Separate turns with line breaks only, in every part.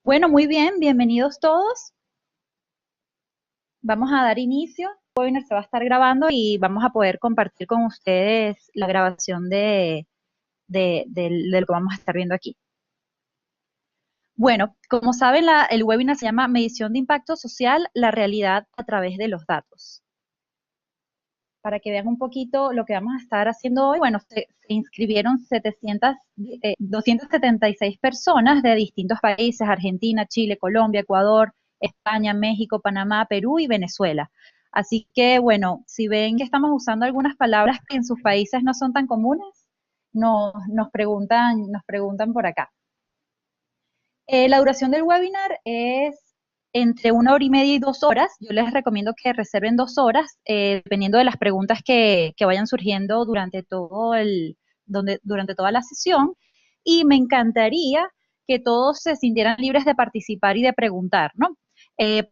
Bueno, muy bien, bienvenidos todos. Vamos a dar inicio. El webinar se va a estar grabando y vamos a poder compartir con ustedes la grabación de lo que vamos a estar viendo aquí. Bueno, como saben, el webinar se llama Medición de Impacto Social, la realidad a través de los datos. Para que vean un poquito lo que vamos a estar haciendo hoy, bueno, se inscribieron 276 personas de distintos países: Argentina, Chile, Colombia, Ecuador, España, México, Panamá, Perú y Venezuela. Así que, bueno, si ven que estamos usando algunas palabras que en sus países no son tan comunes, nos preguntan por acá. La duración del webinar es entre 1 hora y media y 2 horas. Yo les recomiendo que reserven 2 horas, dependiendo de las preguntas que vayan surgiendo durante toda la sesión. Y me encantaría que todos se sintieran libres de participar y de preguntar, ¿no?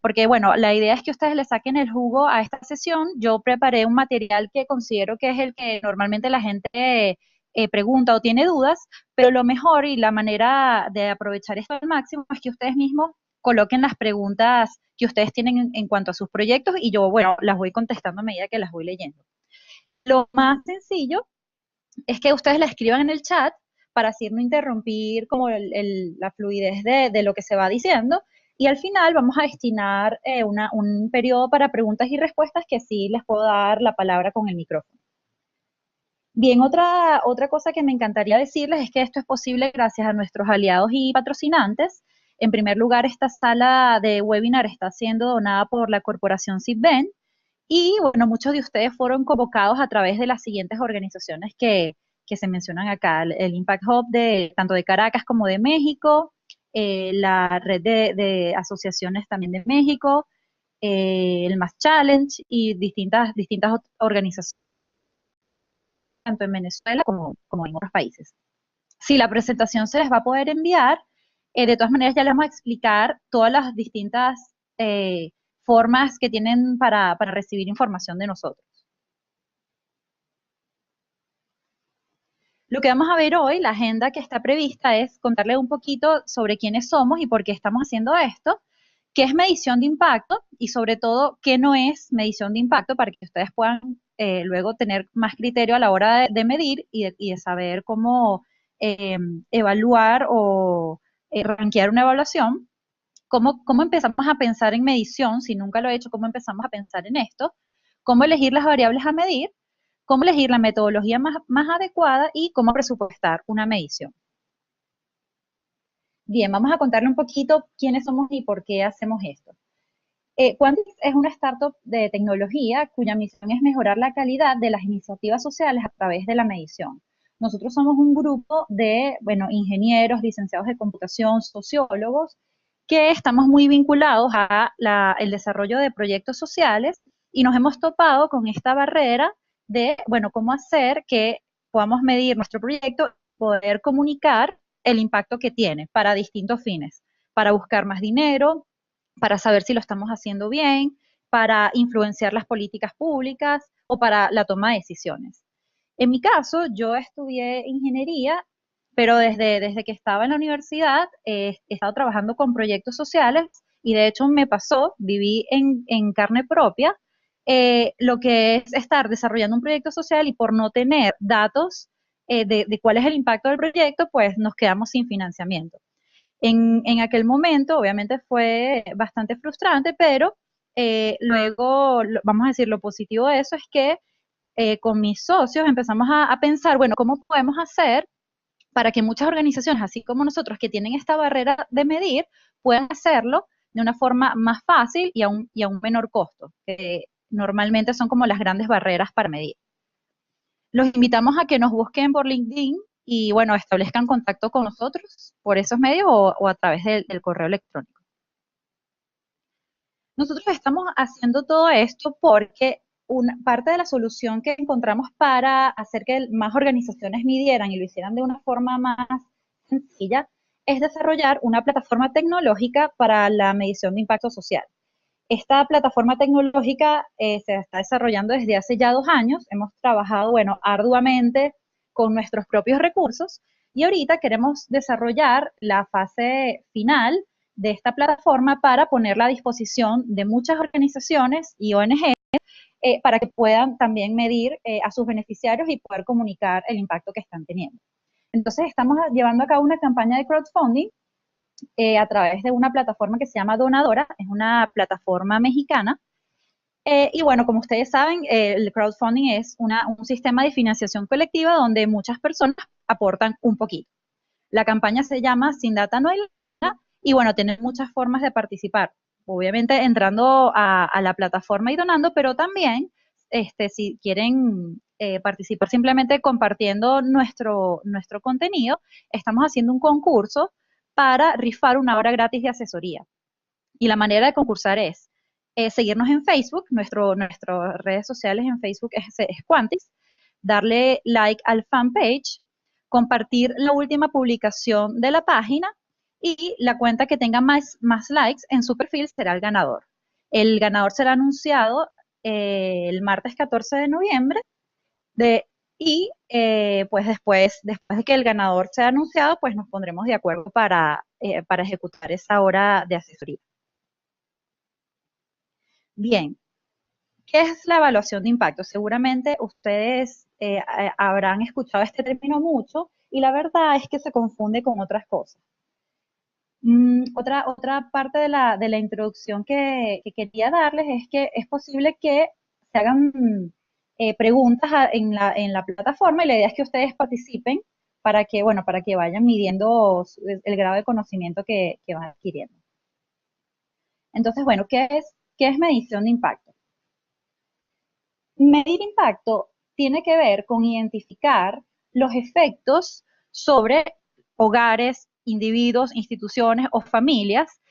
Porque, bueno, la idea es que ustedes le saquen el jugo a esta sesión. Yo preparé un material que considero que es el que normalmente la gente pregunta o tiene dudas, pero lo mejor y la manera de aprovechar esto al máximo es que ustedes mismos coloquen las preguntas que ustedes tienen en cuanto a sus proyectos y yo, bueno, las voy contestando a medida que las voy leyendo. Lo más sencillo es que ustedes la escriban en el chat para así no interrumpir como la fluidez de lo que se va diciendo. Y al final vamos a destinar un periodo para preguntas y respuestas que sí les puedo dar la palabra con el micrófono. Bien, otra cosa que me encantaría decirles es que esto es posible gracias a nuestros aliados y patrocinantes. En primer lugar, esta sala de webinar está siendo donada por la corporación Sitben y, bueno, muchos de ustedes fueron convocados a través de las siguientes organizaciones que se mencionan acá: el Impact Hub tanto de Caracas como de México, la red de asociaciones también de México, el Mass Challenge y distintas organizaciones tanto en Venezuela como en otros países. Si la presentación se les va a poder enviar, de todas maneras ya les vamos a explicar todas las distintas formas que tienen para recibir información de nosotros. Lo que vamos a ver hoy, la agenda que está prevista, es contarles un poquito sobre quiénes somos y por qué estamos haciendo esto, qué es medición de impacto y sobre todo qué no es medición de impacto, para que ustedes puedan luego tener más criterio a la hora de medir y de saber cómo evaluar o rankear una evaluación. ¿Cómo empezamos a pensar en medición? Si nunca lo he hecho, ¿cómo empezamos a pensar en esto? ¿Cómo elegir las variables a medir? ¿Cómo elegir la metodología más adecuada? Y cómo presupuestar una medición. Bien, vamos a contarle un poquito quiénes somos y por qué hacemos esto. Quantix es una startup de tecnología cuya misión es mejorar la calidad de las iniciativas sociales a través de la medición. Nosotros somos un grupo de, bueno, ingenieros, licenciados de computación, sociólogos, que estamos muy vinculados el desarrollo de proyectos sociales y nos hemos topado con esta barrera de, bueno, cómo hacer que podamos medir nuestro proyecto, poder comunicar el impacto que tiene para distintos fines, para buscar más dinero, para saber si lo estamos haciendo bien, para influenciar las políticas públicas o para la toma de decisiones. En mi caso, yo estudié ingeniería, pero desde que estaba en la universidad he estado trabajando con proyectos sociales y de hecho me pasó, viví en carne propia lo que es estar desarrollando un proyecto social y por no tener datos de cuál es el impacto del proyecto, pues nos quedamos sin financiamiento. En aquel momento, obviamente, fue bastante frustrante, pero luego, vamos a decir, lo positivo de eso es que con mis socios empezamos a pensar, bueno, ¿cómo podemos hacer para que muchas organizaciones, así como nosotros, que tienen esta barrera de medir, puedan hacerlo de una forma más fácil y a un menor costo, que normalmente son como las grandes barreras para medir? Los invitamos a que nos busquen por LinkedIn y, bueno, establezcan contacto con nosotros por esos medios o a través del correo electrónico. Nosotros estamos haciendo todo esto porque una parte de la solución que encontramos para hacer que más organizaciones midieran y lo hicieran de una forma más sencilla es desarrollar una plataforma tecnológica para la medición de impacto social. Esta plataforma tecnológica se está desarrollando desde hace ya 2 años. Hemos trabajado, bueno, arduamente con nuestros propios recursos y ahorita queremos desarrollar la fase final de esta plataforma para ponerla a disposición de muchas organizaciones y ONG para que puedan también medir a sus beneficiarios y poder comunicar el impacto que están teniendo. Entonces estamos llevando a cabo una campaña de crowdfunding a través de una plataforma que se llama Donadora, es una plataforma mexicana. Y bueno, como ustedes saben, el crowdfunding es un sistema de financiación colectiva donde muchas personas aportan un poquito. La campaña se llama Sin Data No hay Lana, y bueno, tienen muchas formas de participar. Obviamente entrando a la plataforma y donando, pero también si quieren participar simplemente compartiendo nuestro contenido, estamos haciendo un concurso para rifar una hora gratis de asesoría. Y la manera de concursar es seguirnos en Facebook, nuestras redes sociales en Facebook es Quantis, darle like al fanpage, compartir la última publicación de la página y la cuenta que tenga más likes en su perfil será el ganador. El ganador será anunciado el martes 14 de noviembre y pues después de que el ganador sea anunciado, pues nos pondremos de acuerdo para ejecutar esa hora de asesoría. Bien, ¿qué es la evaluación de impacto? Seguramente ustedes habrán escuchado este término mucho y la verdad es que se confunde con otras cosas. Otra parte de la introducción que quería darles es que es posible que se hagan preguntas en la plataforma y la idea es que ustedes participen para que, bueno, para que vayan midiendo el grado de conocimiento que van adquiriendo. Entonces, bueno, qué es medición de impacto? Medir impacto tiene que ver con identificar los efectos sobre hogares, individuos, instituciones o familias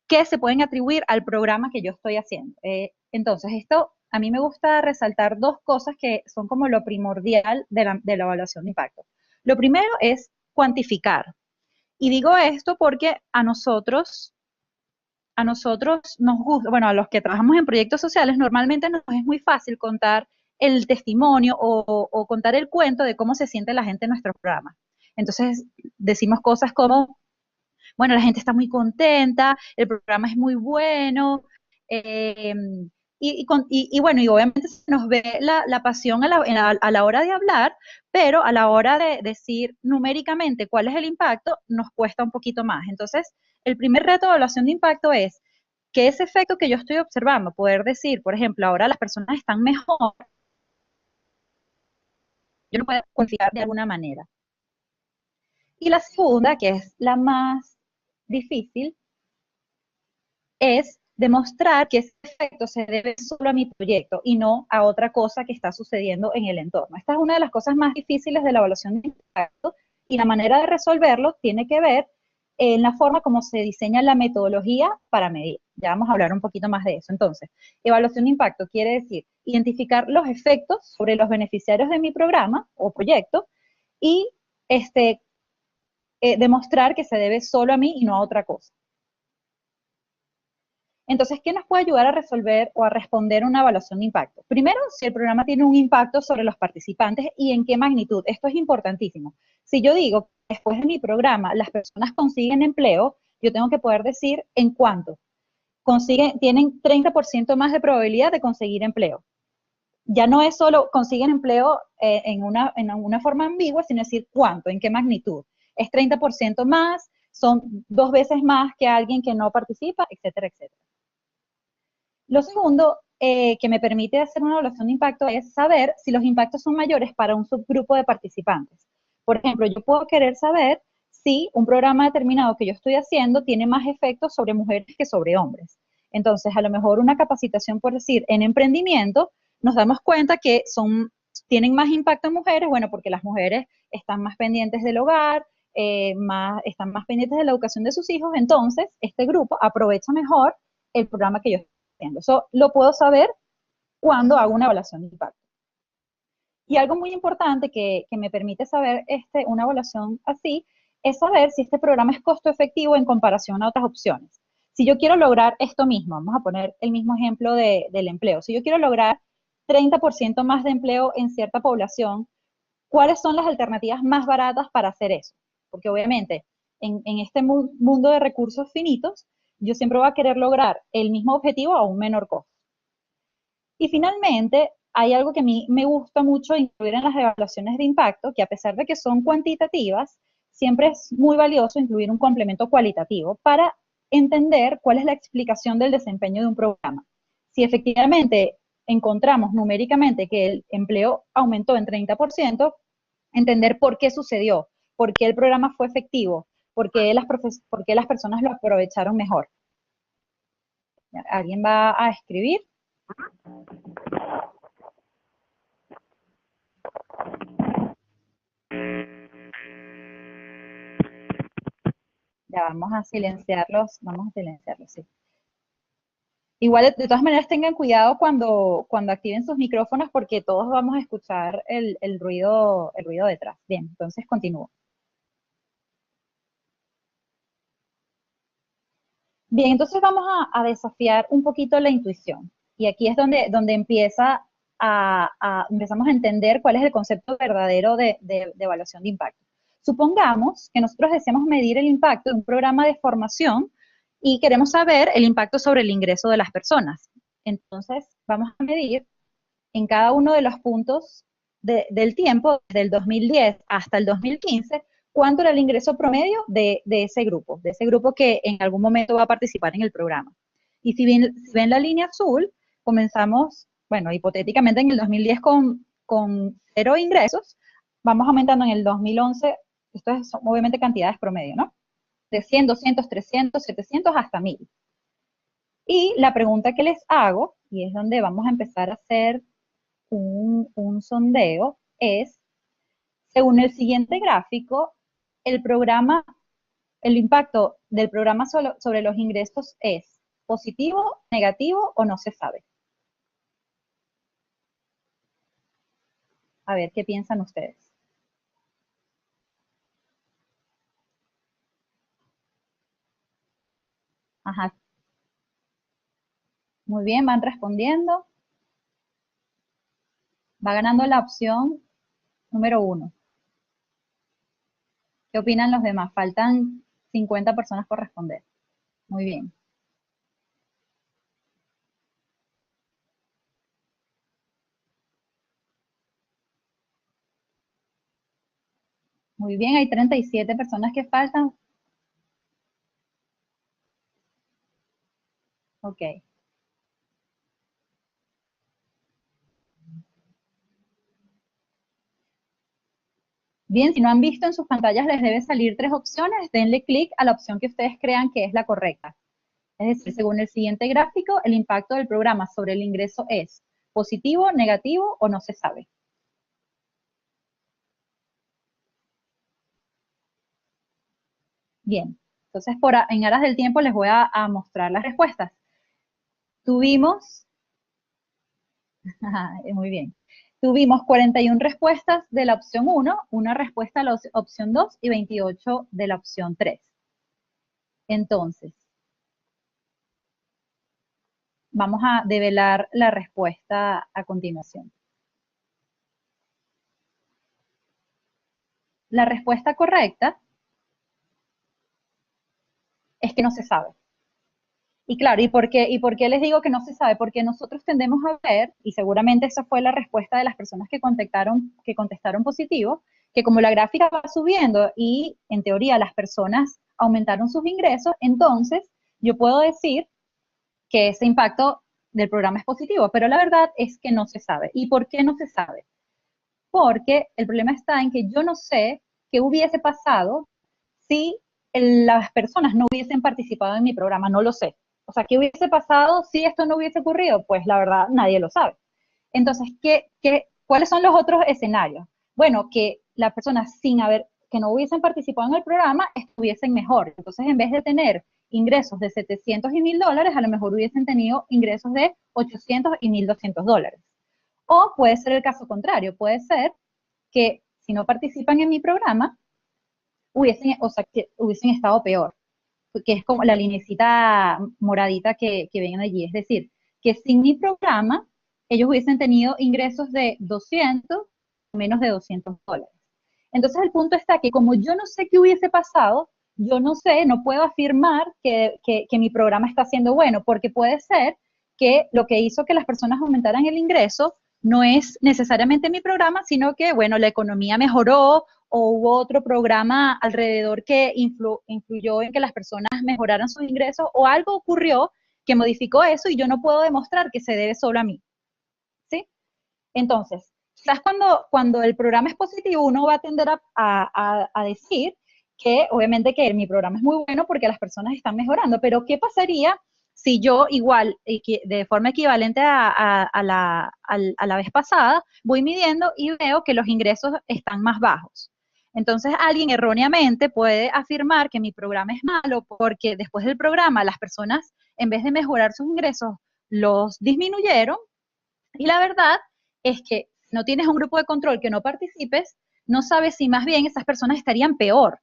que se pueden atribuir al programa que yo estoy haciendo. Entonces, esto a mí me gusta resaltar dos cosas que son como lo primordial de la evaluación de impacto. Lo primero es cuantificar. Y digo esto porque a nosotros nos gusta, bueno, a los que trabajamos en proyectos sociales, normalmente nos es muy fácil contar el testimonio o contar el cuento de cómo se siente la gente en nuestros programas. Entonces, decimos cosas como, bueno, la gente está muy contenta, el programa es muy bueno, eh, y bueno, y obviamente se nos ve la pasión a la hora de hablar, pero a la hora de decir numéricamente cuál es el impacto, nos cuesta un poquito más. Entonces, el primer reto de evaluación de impacto es que ese efecto que yo estoy observando, poder decir, por ejemplo, ahora las personas están mejor, yo lo puedo cuantificar de alguna manera. Y la segunda, que es la más difícil, es demostrar que ese efecto se debe solo a mi proyecto y no a otra cosa que está sucediendo en el entorno. Esta es una de las cosas más difíciles de la evaluación de impacto y la manera de resolverlo tiene que ver en la forma como se diseña la metodología para medir. Ya vamos a hablar un poquito más de eso. Entonces, evaluación de impacto quiere decir identificar los efectos sobre los beneficiarios de mi programa o proyecto y demostrar que se debe solo a mí y no a otra cosa. Entonces, ¿qué nos puede ayudar a resolver o a responder una evaluación de impacto? Primero, si el programa tiene un impacto sobre los participantes y en qué magnitud. Esto es importantísimo. Si yo digo que después de mi programa las personas consiguen empleo, yo tengo que poder decir en cuánto. Tienen 30% más de probabilidad de conseguir empleo. Ya no es solo consiguen empleo en una forma ambigua, sino decir cuánto, en qué magnitud. Es 30% más, son 2 veces más que alguien que no participa, etcétera, etcétera. Lo segundo que me permite hacer una evaluación de impacto es saber si los impactos son mayores para un subgrupo de participantes. Por ejemplo, yo puedo querer saber si un programa determinado que yo estoy haciendo tiene más efectos sobre mujeres que sobre hombres. Entonces, a lo mejor una capacitación, por decir, en emprendimiento, nos damos cuenta que tienen más impacto en mujeres, bueno, porque las mujeres están más pendientes del hogar, están más pendientes de la educación de sus hijos, entonces este grupo aprovecha mejor el programa que yo estoy haciendo. Eso lo puedo saber cuando hago una evaluación de impacto. Y algo muy importante que me permite saber una evaluación así es saber si este programa es costo efectivo en comparación a otras opciones. Si yo quiero lograr esto mismo, vamos a poner el mismo ejemplo del empleo. Si yo quiero lograr 30% más de empleo en cierta población, ¿cuáles son las alternativas más baratas para hacer eso? Porque obviamente en este mundo de recursos finitos, yo siempre voy a querer lograr el mismo objetivo a un menor costo. Y finalmente, hay algo que a mí me gusta mucho incluir en las evaluaciones de impacto, que a pesar de que son cuantitativas, siempre es muy valioso incluir un complemento cualitativo para entender cuál es la explicación del desempeño de un programa. Si efectivamente encontramos numéricamente que el empleo aumentó en 30%, entender por qué sucedió, por qué el programa fue efectivo, por qué las personas lo aprovecharon mejor. ¿Alguien va a escribir? Ya vamos a silenciarlos, sí. Igual, de todas maneras, tengan cuidado cuando activen sus micrófonos porque todos vamos a escuchar el ruido detrás. Bien, entonces continúo. Bien, entonces vamos a desafiar un poquito la intuición. Y aquí es donde empezamos a entender cuál es el concepto verdadero de evaluación de impacto. Supongamos que nosotros deseamos medir el impacto de un programa de formación y queremos saber el impacto sobre el ingreso de las personas. Entonces, vamos a medir en cada uno de los puntos del tiempo, desde el 2010 hasta el 2015, cuánto era el ingreso promedio de ese grupo que en algún momento va a participar en el programa. Y si ven la línea azul, comenzamos, bueno, hipotéticamente en el 2010 con 0 ingresos, vamos aumentando en el 2011, esto son obviamente cantidades promedio, ¿no? De 100, 200, 300, 700 hasta 1000. Y la pregunta que les hago, y es donde vamos a empezar a hacer un sondeo, es, según el siguiente gráfico, el impacto del programa sobre los ingresos es positivo, negativo o no se sabe. A ver, ¿qué piensan ustedes? Ajá. Muy bien, van respondiendo. Va ganando la opción número 1. ¿Qué opinan los demás? Faltan 50 personas por responder. Muy bien. Muy bien, hay 37 personas que faltan. Ok. Bien, si no han visto en sus pantallas, les debe salir 3 opciones. Denle clic a la opción que ustedes crean que es la correcta. Es decir, según el siguiente gráfico, el impacto del programa sobre el ingreso es positivo, negativo o no se sabe. Bien, entonces en aras del tiempo les voy a mostrar las respuestas. Tuvimos, muy bien, tuvimos 41 respuestas de la opción 1, una respuesta a la opción 2 y 28 de la opción 3. Entonces, vamos a develar la respuesta a continuación. La respuesta correcta es que no se sabe. Y claro, ¿y por qué les digo que no se sabe? Porque nosotros tendemos a ver, y seguramente esa fue la respuesta de las personas que contestaron positivo, que como la gráfica va subiendo y en teoría las personas aumentaron sus ingresos, entonces yo puedo decir que ese impacto del programa es positivo, pero la verdad es que no se sabe. ¿Y por qué no se sabe? Porque el problema está en que yo no sé qué hubiese pasado si las personas no hubiesen participado en mi programa, no lo sé. O sea, ¿qué hubiese pasado si esto no hubiese ocurrido? Pues la verdad, nadie lo sabe. Entonces, ¿cuáles son los otros escenarios? Bueno, que las personas que no hubiesen participado en el programa estuviesen mejor. Entonces, en vez de tener ingresos de 700 y 1000 dólares, a lo mejor hubiesen tenido ingresos de 800 y 1200 dólares. O puede ser el caso contrario, puede ser que si no participan en mi programa, que hubiesen estado peor, que es como la linecita moradita que ven allí. Es decir, que sin mi programa, ellos hubiesen tenido ingresos de 200 o menos de 200 dólares. Entonces el punto está que como yo no sé qué hubiese pasado, yo no sé, no puedo afirmar que mi programa está siendo bueno, porque puede ser que lo que hizo que las personas aumentaran el ingreso no es necesariamente mi programa, sino que, bueno, la economía mejoró o hubo otro programa alrededor que influyó en que las personas mejoraran sus ingresos o algo ocurrió que modificó eso y yo no puedo demostrar que se debe solo a mí, ¿sí? Entonces, quizás cuando el programa es positivo, uno va a tender a decir que obviamente que mi programa es muy bueno porque las personas están mejorando, pero ¿qué pasaría si yo igual, de forma equivalente a la vez pasada, voy midiendo y veo que los ingresos están más bajos? Entonces alguien erróneamente puede afirmar que mi programa es malo porque después del programa las personas, en vez de mejorar sus ingresos, los disminuyeron y la verdad es que si no tienes un grupo de control que no participes, no sabes si más bien esas personas estarían peor.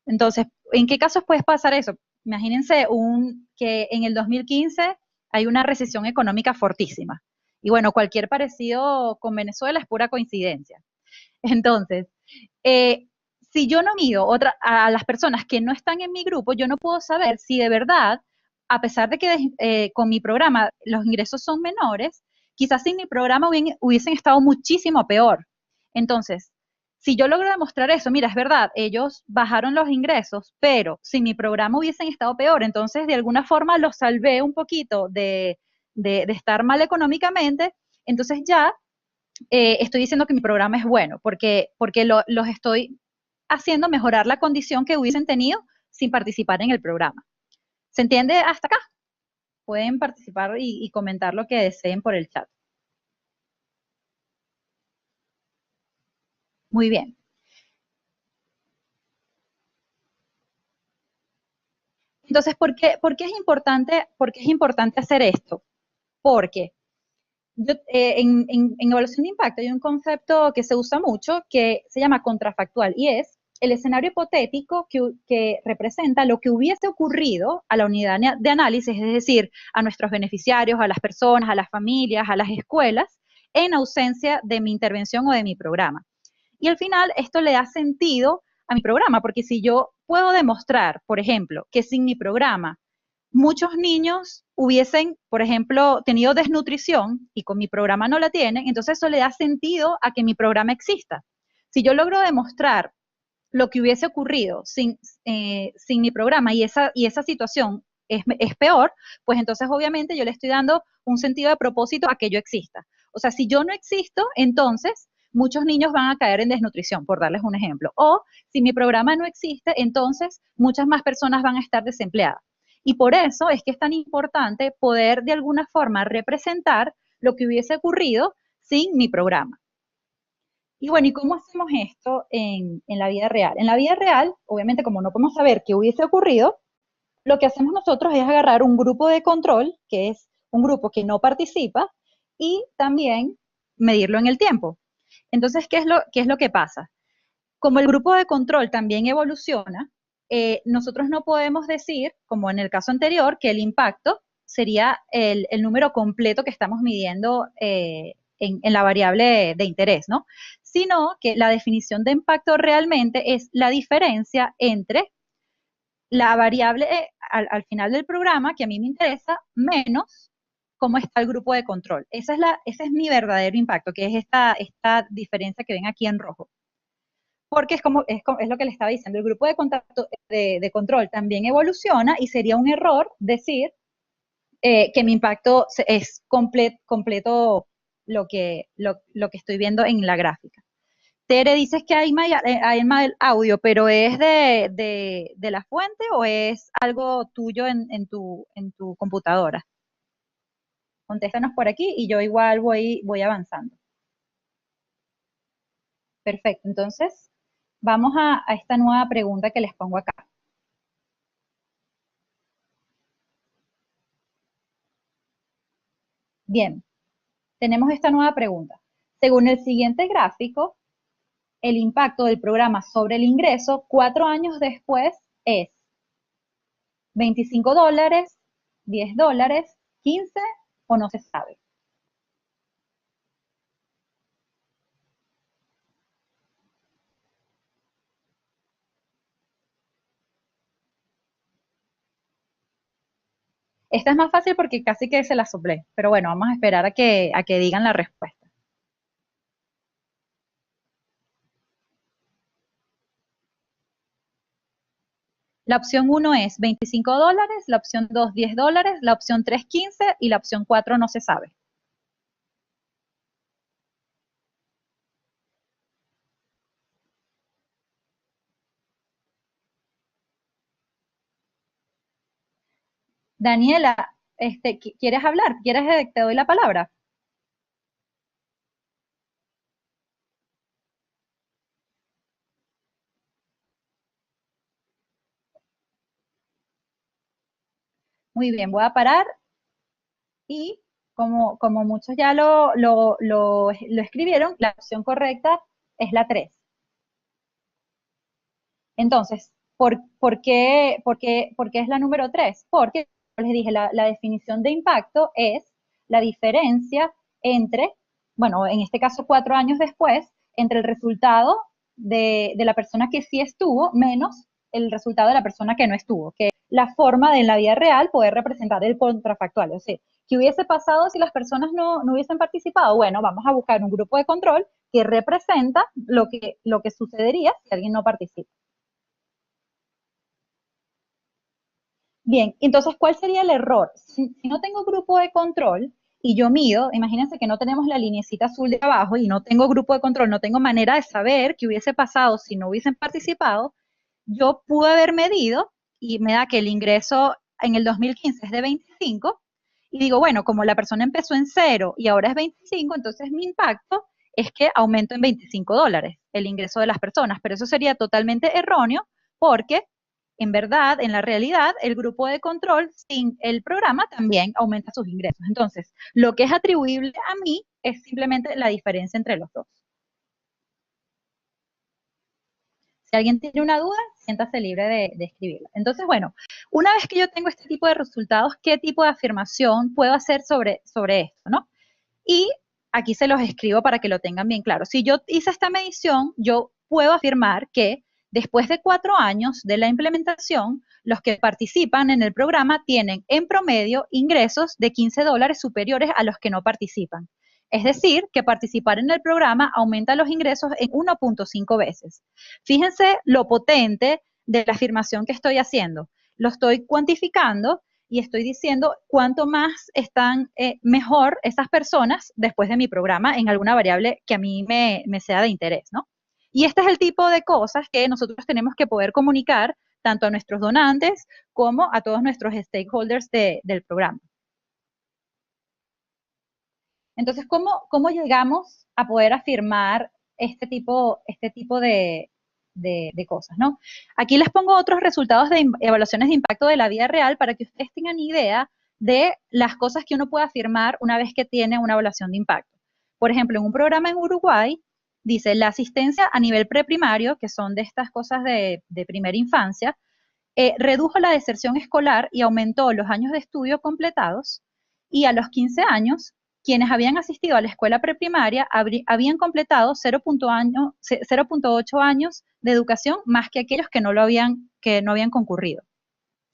Entonces, ¿en qué casos puede pasar eso? Imagínense que en el 2015 hay una recesión económica fortísima. Y bueno, cualquier parecido con Venezuela es pura coincidencia. Entonces, eh, si yo no mido a las personas que no están en mi grupo, yo no puedo saber si de verdad, a pesar de que con mi programa los ingresos son menores, quizás sin mi programa hubiesen estado muchísimo peor. Entonces, si yo logro demostrar eso, mira, es verdad, ellos bajaron los ingresos, pero si mi programa hubiesen estado peor, entonces de alguna forma los salvé un poquito de estar mal económicamente, entonces ya estoy diciendo que mi programa es bueno, porque los estoy haciendo mejorar la condición que hubiesen tenido sin participar en el programa. ¿Se entiende hasta acá? Pueden participar y comentar lo que deseen por el chat. Muy bien. Entonces, por qué es importante hacer esto? Porque en evaluación de impacto hay un concepto que se usa mucho que se llama contrafactual y es el escenario hipotético que representa lo que hubiese ocurrido a la unidad de análisis, es decir, a nuestros beneficiarios, a las personas, a las familias, a las escuelas, en ausencia de mi intervención o de mi programa. Y al final esto le da sentido a mi programa, porque si yo puedo demostrar, por ejemplo, que sin mi programa muchos niños hubiesen, por ejemplo, tenido desnutrición y con mi programa no la tienen, entonces eso le da sentido a que mi programa exista. Si yo logro demostrar lo que hubiese ocurrido sin mi programa y esa situación es peor, pues entonces obviamente yo le estoy dando un sentido de propósito a que yo exista. O sea, si yo no existo, entonces muchos niños van a caer en desnutrición, por darles un ejemplo. O si mi programa no existe, entonces muchas más personas van a estar desempleadas. Y por eso es que es tan importante poder de alguna forma representar lo que hubiese ocurrido sin mi programa. Y bueno, ¿y cómo hacemos esto en la vida real? En la vida real, obviamente, como no podemos saber qué hubiese ocurrido, lo que hacemos nosotros es agarrar un grupo de control, que es un grupo que no participa, y también medirlo en el tiempo. Entonces, qué es lo que pasa? Como el grupo de control también evoluciona, nosotros no podemos decir, como en el caso anterior, que el impacto sería el número completo que estamos midiendo en la variable de interés, ¿no? Sino que la definición de impacto realmente es la diferencia entre la variable al final del programa, que a mí me interesa, menos cómo está el grupo de control. Ese es mi verdadero impacto, que es esta diferencia que ven aquí en rojo. Porque es lo que le estaba diciendo, el grupo de contacto de control también evoluciona y sería un error decir que mi impacto es completo lo que estoy viendo en la gráfica. Tere, dices que hay mal audio, pero ¿es de la fuente o es algo tuyo en tu computadora? Contéstanos por aquí y yo igual voy avanzando. Perfecto, entonces vamos a esta nueva pregunta que les pongo acá. Bien, tenemos esta nueva pregunta. Según el siguiente gráfico, el impacto del programa sobre el ingreso 4 años después es $25, $10, 15 o no se sabe. Esta es más fácil porque casi que se la soplé, pero bueno, vamos a esperar a que digan la respuesta. La opción 1 es $25, la opción 2 $10, la opción 3 15 y la opción 4 no se sabe. Daniela, ¿quieres hablar? ¿Quieres, te doy la palabra? Muy bien, voy a parar y como muchos ya lo escribieron, la opción correcta es la 3. Entonces, por qué es la número 3? Porque, como les dije, la definición de impacto es la diferencia entre, bueno, en este caso 4 años después, entre el resultado de la persona que sí estuvo menos el resultado de la persona que no estuvo, que es la forma de en la vida real poder representar el contrafactual. O sea, ¿qué hubiese pasado si las personas no hubiesen participado? Bueno, vamos a buscar un grupo de control que representa lo que sucedería si alguien no participa. Bien, entonces, ¿cuál sería el error? Si no tengo grupo de control y yo mido, imagínense que no tenemos la linecita azul de abajo y no tengo grupo de control, no tengo manera de saber qué hubiese pasado si no hubiesen participado, yo pude haber medido y me da que el ingreso en el 2015 es de 25 y digo, bueno, como la persona empezó en 0 y ahora es 25, entonces mi impacto es que aumento en $25 el ingreso de las personas, pero eso sería totalmente erróneo porque en verdad, en la realidad, el grupo de control sin el programa también aumenta sus ingresos. Entonces, lo que es atribuible a mí es simplemente la diferencia entre los dos. Si alguien tiene una duda, siéntase libre de escribirla. Entonces, bueno, una vez que yo tengo este tipo de resultados, ¿qué tipo de afirmación puedo hacer sobre esto, no? Y aquí se los escribo para que lo tengan bien claro. Si yo hice esta medición, yo puedo afirmar que después de 4 años de la implementación, los que participan en el programa tienen en promedio ingresos de $15 superiores a los que no participan. Es decir, que participar en el programa aumenta los ingresos en 1.5 veces. Fíjense lo potente de la afirmación que estoy haciendo. Lo estoy cuantificando y estoy diciendo cuánto más están mejor esas personas después de mi programa en alguna variable que a mí me sea de interés, ¿no? Y este es el tipo de cosas que nosotros tenemos que poder comunicar tanto a nuestros donantes como a todos nuestros stakeholders del programa. Entonces, ¿cómo llegamos a poder afirmar este tipo de cosas, ¿no? Aquí les pongo otros resultados de evaluaciones de impacto de la vida real para que ustedes tengan idea de las cosas que uno puede afirmar una vez que tiene una evaluación de impacto. Por ejemplo, en un programa en Uruguay, dice la asistencia a nivel preprimario, que son de estas cosas de primera infancia, redujo la deserción escolar y aumentó los años de estudio completados y a los 15 años quienes habían asistido a la escuela preprimaria habían completado 0.8 años de educación más que aquellos que no habían concurrido.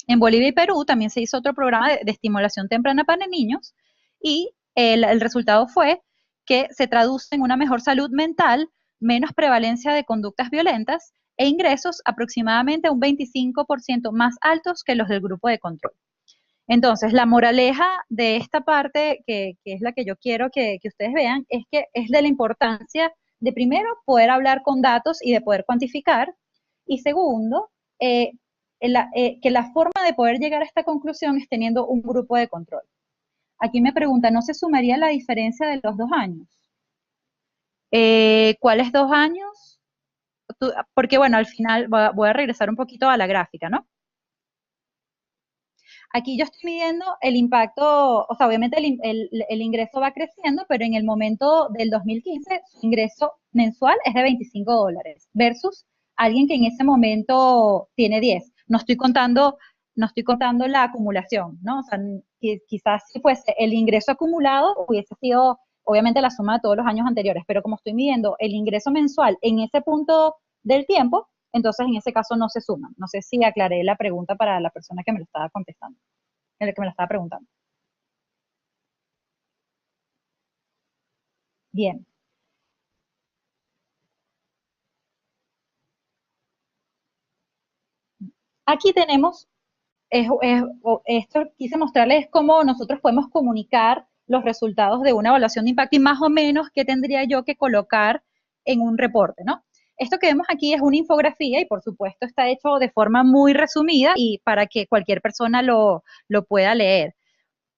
En Bolivia y Perú también se hizo otro programa de estimulación temprana para niños y el resultado fue que se traduce en una mejor salud mental, menos prevalencia de conductas violentas e ingresos aproximadamente un 25% más altos que los del grupo de control. Entonces, la moraleja de esta parte, que es la que yo quiero que ustedes vean, es que es de la importancia de primero poder hablar con datos y de poder cuantificar, y segundo, que la forma de poder llegar a esta conclusión es teniendo un grupo de control. Aquí me pregunta, ¿no se sumaría la diferencia de los 2 años? ¿Cuáles 2 años? Porque bueno, al final voy a regresar un poquito a la gráfica, ¿no? Aquí yo estoy midiendo el impacto, o sea, obviamente el ingreso va creciendo, pero en el momento del 2015 su ingreso mensual es de $25 versus alguien que en ese momento tiene 10. No estoy contando la acumulación, ¿no? O sea, quizás si fuese el ingreso acumulado hubiese sido obviamente la suma de todos los años anteriores, pero como estoy midiendo el ingreso mensual en ese punto del tiempo, entonces en ese caso no se suman. No sé si aclaré la pregunta para la persona que me lo estaba contestando. el que me lo estaba preguntando. Bien. Aquí tenemos, esto quise mostrarles cómo nosotros podemos comunicar los resultados de una evaluación de impacto y más o menos qué tendría yo que colocar en un reporte, ¿no? Esto que vemos aquí es una infografía y por supuesto está hecho de forma muy resumida y para que cualquier persona lo pueda leer.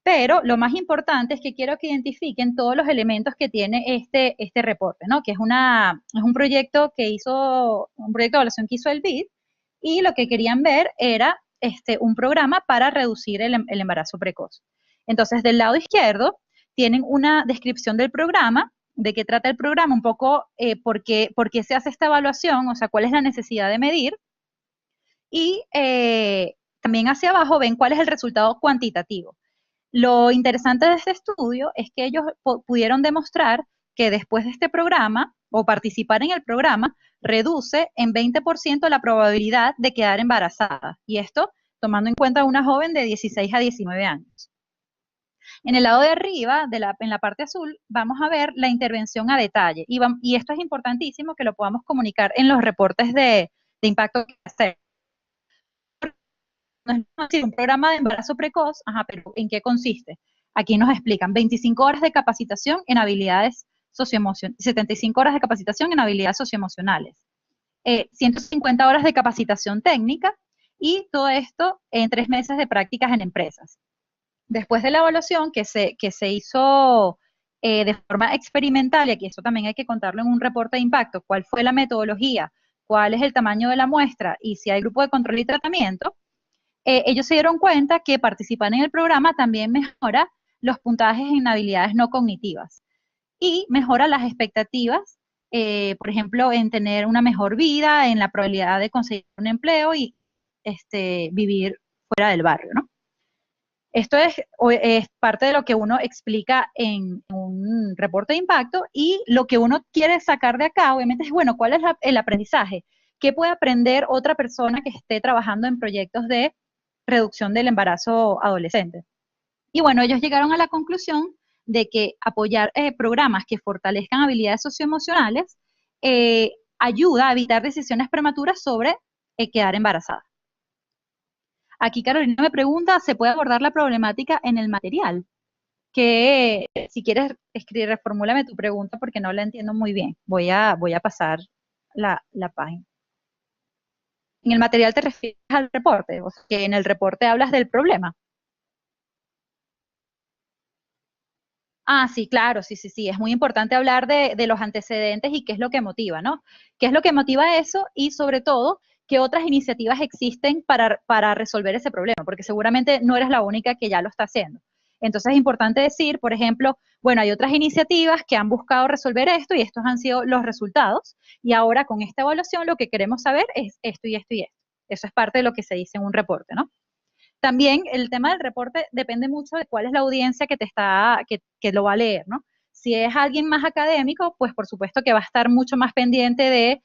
Pero lo más importante es que quiero que identifiquen todos los elementos que tiene este reporte, ¿no? Que es un proyecto un proyecto de evaluación que hizo el BID y lo que querían ver era un programa para reducir el embarazo precoz. Entonces, del lado izquierdo tienen una descripción del programa, de qué trata el programa, un poco por qué se hace esta evaluación, o sea, cuál es la necesidad de medir. Y también hacia abajo ven cuál es el resultado cuantitativo. Lo interesante de este estudio es que ellos pudieron demostrar que después de este programa o participar en el programa reduce en 20% la probabilidad de quedar embarazada. Y esto tomando en cuenta a una joven de 16 a 19 años. En el lado de arriba, en la parte azul, vamos a ver la intervención a detalle. Y esto es importantísimo que lo podamos comunicar en los reportes de impacto que hacemos. No es decir, un programa de embarazo precoz, ajá, pero ¿en qué consiste? Aquí nos explican 25 horas de capacitación en habilidades socioemocionales, 75 horas de capacitación en habilidades socioemocionales, 150 horas de capacitación técnica y todo esto en 3 meses de prácticas en empresas. Después de la evaluación que se hizo de forma experimental, y aquí esto también hay que contarlo en un reporte de impacto, cuál fue la metodología, cuál es el tamaño de la muestra y si hay grupo de control y tratamiento, ellos se dieron cuenta que participar en el programa también mejora los puntajes en habilidades no cognitivas y mejora las expectativas, por ejemplo, en tener una mejor vida, en la probabilidad de conseguir un empleo y vivir fuera del barrio, ¿no? Esto es parte de lo que uno explica en un reporte de impacto y lo que uno quiere sacar de acá, obviamente, es, bueno, ¿cuál es el aprendizaje? ¿Qué puede aprender otra persona que esté trabajando en proyectos de reducción del embarazo adolescente? Y bueno, ellos llegaron a la conclusión de que apoyar programas que fortalezcan habilidades socioemocionales ayuda a evitar decisiones prematuras sobre quedar embarazada. Aquí Carolina me pregunta, ¿se puede abordar la problemática en el material? Que si quieres escribir, reformúlame tu pregunta porque no la entiendo muy bien. Voy a pasar la página. En el material te refieres al reporte, o sea, que en el reporte hablas del problema. Ah, sí, claro, sí, sí, sí. Es muy importante hablar de los antecedentes y qué es lo que motiva, ¿no? ¿Qué es lo que motiva eso? Y sobre todo, ¿qué otras iniciativas existen para resolver ese problema? Porque seguramente no eres la única que ya lo está haciendo. Entonces es importante decir, por ejemplo, bueno, hay otras iniciativas que han buscado resolver esto y estos han sido los resultados. Y ahora con esta evaluación lo que queremos saber es esto y esto y esto. Eso es parte de lo que se dice en un reporte, ¿no? También el tema del reporte depende mucho de cuál es la audiencia que lo va a leer, ¿no? Si es alguien más académico, pues por supuesto que va a estar mucho más pendiente de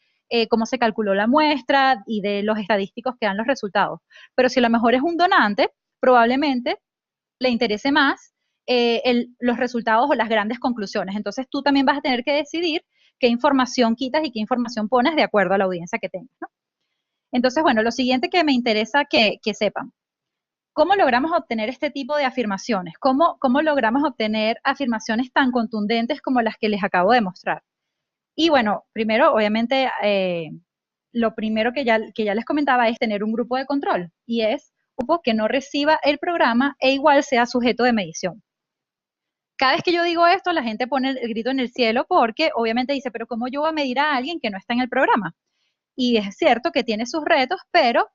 cómo se calculó la muestra y de los estadísticos que dan los resultados. Pero si a lo mejor es un donante, probablemente le interese más los resultados o las grandes conclusiones. Entonces tú también vas a tener que decidir qué información quitas y qué información pones de acuerdo a la audiencia que tengas, ¿no? Entonces, bueno, lo siguiente que me interesa que sepan. ¿Cómo logramos obtener este tipo de afirmaciones? ¿Cómo logramos obtener afirmaciones tan contundentes como las que les acabo de mostrar? Y bueno, primero, obviamente, lo primero que ya les comentaba es tener un grupo de control y es un grupo que no reciba el programa e igual sea sujeto de medición. Cada vez que yo digo esto, la gente pone el grito en el cielo porque obviamente dice, pero ¿cómo yo voy a medir a alguien que no está en el programa? Y es cierto que tiene sus retos, pero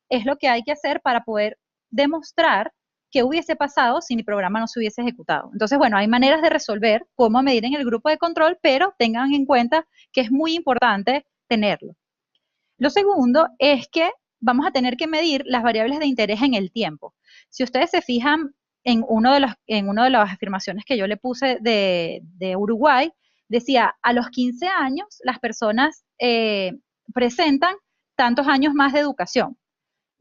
es lo que hay que hacer para poder demostrar qué hubiese pasado si mi programa no se hubiese ejecutado. Entonces, bueno, hay maneras de resolver cómo medir en el grupo de control, pero tengan en cuenta que es muy importante tenerlo. Lo segundo es que vamos a tener que medir las variables de interés en el tiempo. Si ustedes se fijan en una de las afirmaciones que yo le puse de Uruguay, decía, a los 15 años las personas presentan tantos años más de educación.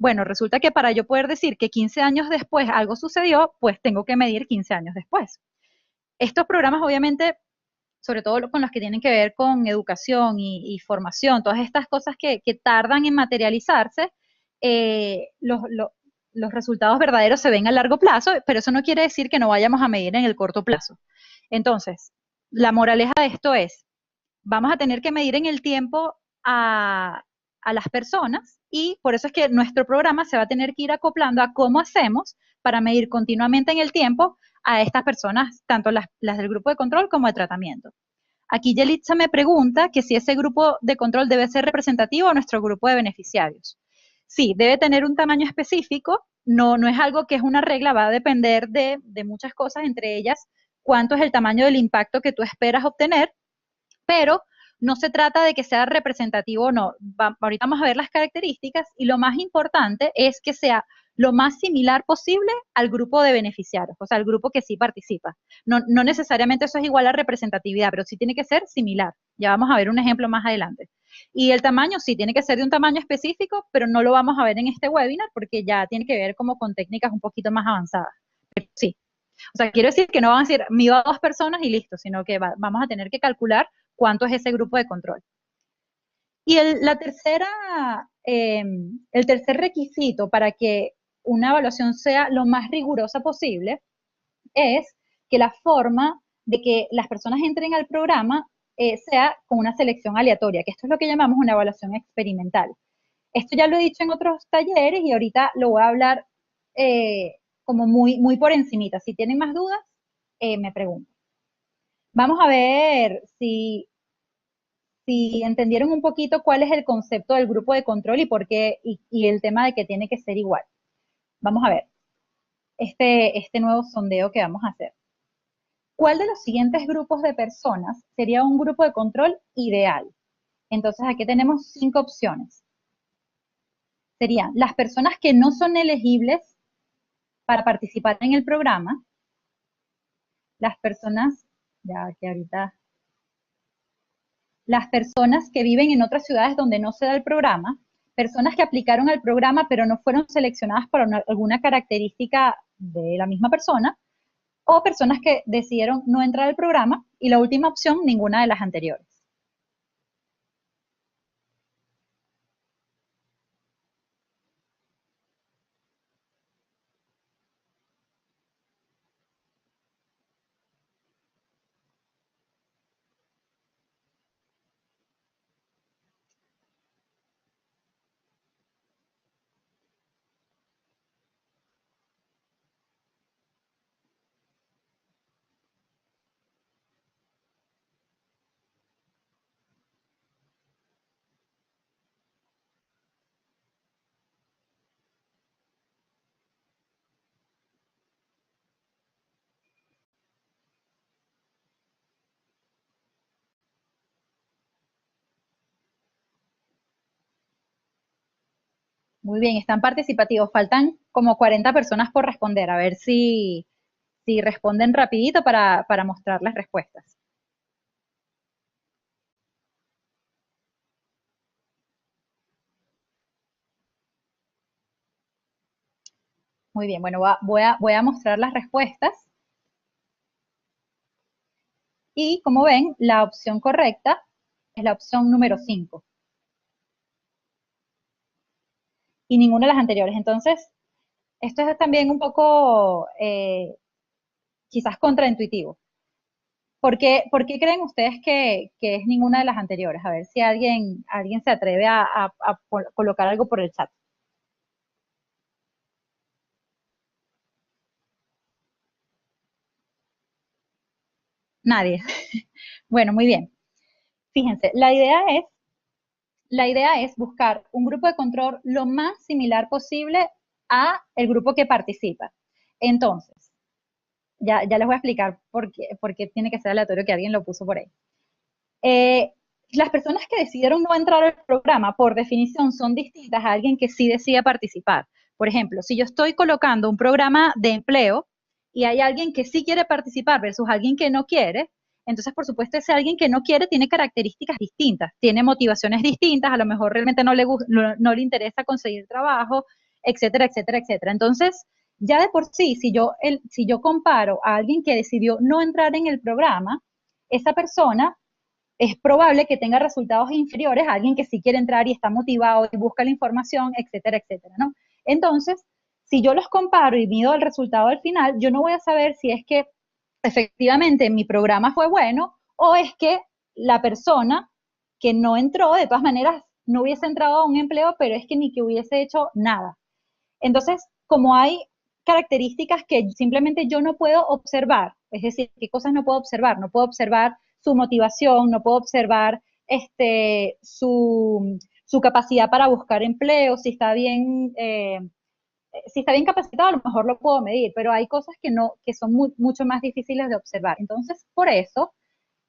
Bueno, resulta que para yo poder decir que 15 años después algo sucedió, pues tengo que medir 15 años después. Estos programas, obviamente, sobre todo con los que tienen que ver con educación y formación, todas estas cosas que tardan en materializarse, los resultados verdaderos se ven a largo plazo, pero eso no quiere decir que no vayamos a medir en el corto plazo. Entonces, la moraleja de esto es, vamos a tener que medir en el tiempo a las personas y por eso es que nuestro programa se va a tener que ir acoplando a cómo hacemos para medir continuamente en el tiempo a estas personas, tanto las del grupo de control como de tratamiento. Aquí Yelitza me pregunta que si ese grupo de control debe ser representativo a nuestro grupo de beneficiarios. Sí, debe tener un tamaño específico, no es algo que es una regla, va a depender de muchas cosas, entre ellas cuánto es el tamaño del impacto que tú esperas obtener, pero no se trata de que sea representativo o no. Ahorita vamos a ver las características y lo más importante es que sea lo más similar posible al grupo de beneficiarios, o sea, al grupo que sí participa. No necesariamente eso es igual a representatividad, pero sí tiene que ser similar. Ya vamos a ver un ejemplo más adelante. Y el tamaño sí tiene que ser de un tamaño específico, pero no lo vamos a ver en este webinar porque ya tiene que ver como con técnicas un poquito más avanzadas. Pero sí. O sea, quiero decir que no van a decir, me iba a 2 personas y listo, sino que vamos a tener que calcular cuánto es ese grupo de control. Y el tercer requisito para que una evaluación sea lo más rigurosa posible es que la forma de que las personas entren al programa sea con una selección aleatoria, que esto es lo que llamamos una evaluación experimental. Esto ya lo he dicho en otros talleres y ahorita lo voy a hablar como muy por encimita. Si tienen más dudas, me preguntan. Vamos a ver si entendieron un poquito cuál es el concepto del grupo de control y por qué, y el tema de que tiene que ser igual. Vamos a ver este nuevo sondeo que vamos a hacer. ¿Cuál de los siguientes grupos de personas sería un grupo de control ideal? Entonces aquí tenemos 5 opciones. Serían las personas que no son elegibles para participar en el programa, las personas, ya que ahorita, las personas que viven en otras ciudades donde no se da el programa, personas que aplicaron al programa pero no fueron seleccionadas por alguna característica de la misma persona, o personas que decidieron no entrar al programa, y la última opción, ninguna de las anteriores. Muy bien, están participativos. Faltan como 40 personas por responder. A ver si responden rapidito para mostrar las respuestas. Muy bien, bueno, voy a mostrar las respuestas. Y como ven, la opción correcta es la opción número 5. Y ninguna de las anteriores. Entonces, esto es también un poco quizás contraintuitivo. ¿Por qué creen ustedes que es ninguna de las anteriores? A ver si alguien se atreve a colocar algo por el chat. Nadie. Bueno, muy bien. Fíjense, la idea es buscar un grupo de control lo más similar posible a el grupo que participa. Entonces, ya les voy a explicar por qué tiene que ser aleatorio, que alguien lo puso por ahí. Las personas que decidieron no entrar al programa, por definición, son distintas a alguien que sí decide participar. Por ejemplo, si yo estoy colocando un programa de empleo y hay alguien que sí quiere participar versus alguien que no quiere, entonces, por supuesto, ese alguien que no quiere tiene características distintas, tiene motivaciones distintas, a lo mejor realmente no le interesa conseguir trabajo, etcétera, etcétera, etcétera. Entonces, ya de por sí, si yo comparo a alguien que decidió no entrar en el programa, esa persona es probable que tenga resultados inferiores a alguien que sí quiere entrar y está motivado y busca la información, etcétera, etcétera, ¿no? Entonces, si yo los comparo y mido el resultado al final, yo no voy a saber si es que efectivamente mi programa fue bueno o es que la persona que no entró, de todas maneras, no hubiese entrado a un empleo, pero es que ni que hubiese hecho nada. Entonces, como hay características que simplemente yo no puedo observar, es decir, qué cosas no puedo observar, no puedo observar su motivación, no puedo observar su capacidad para buscar empleo, si está bien capacitado, a lo mejor lo puedo medir, pero hay cosas que no, que son mucho más difíciles de observar. Entonces, por eso,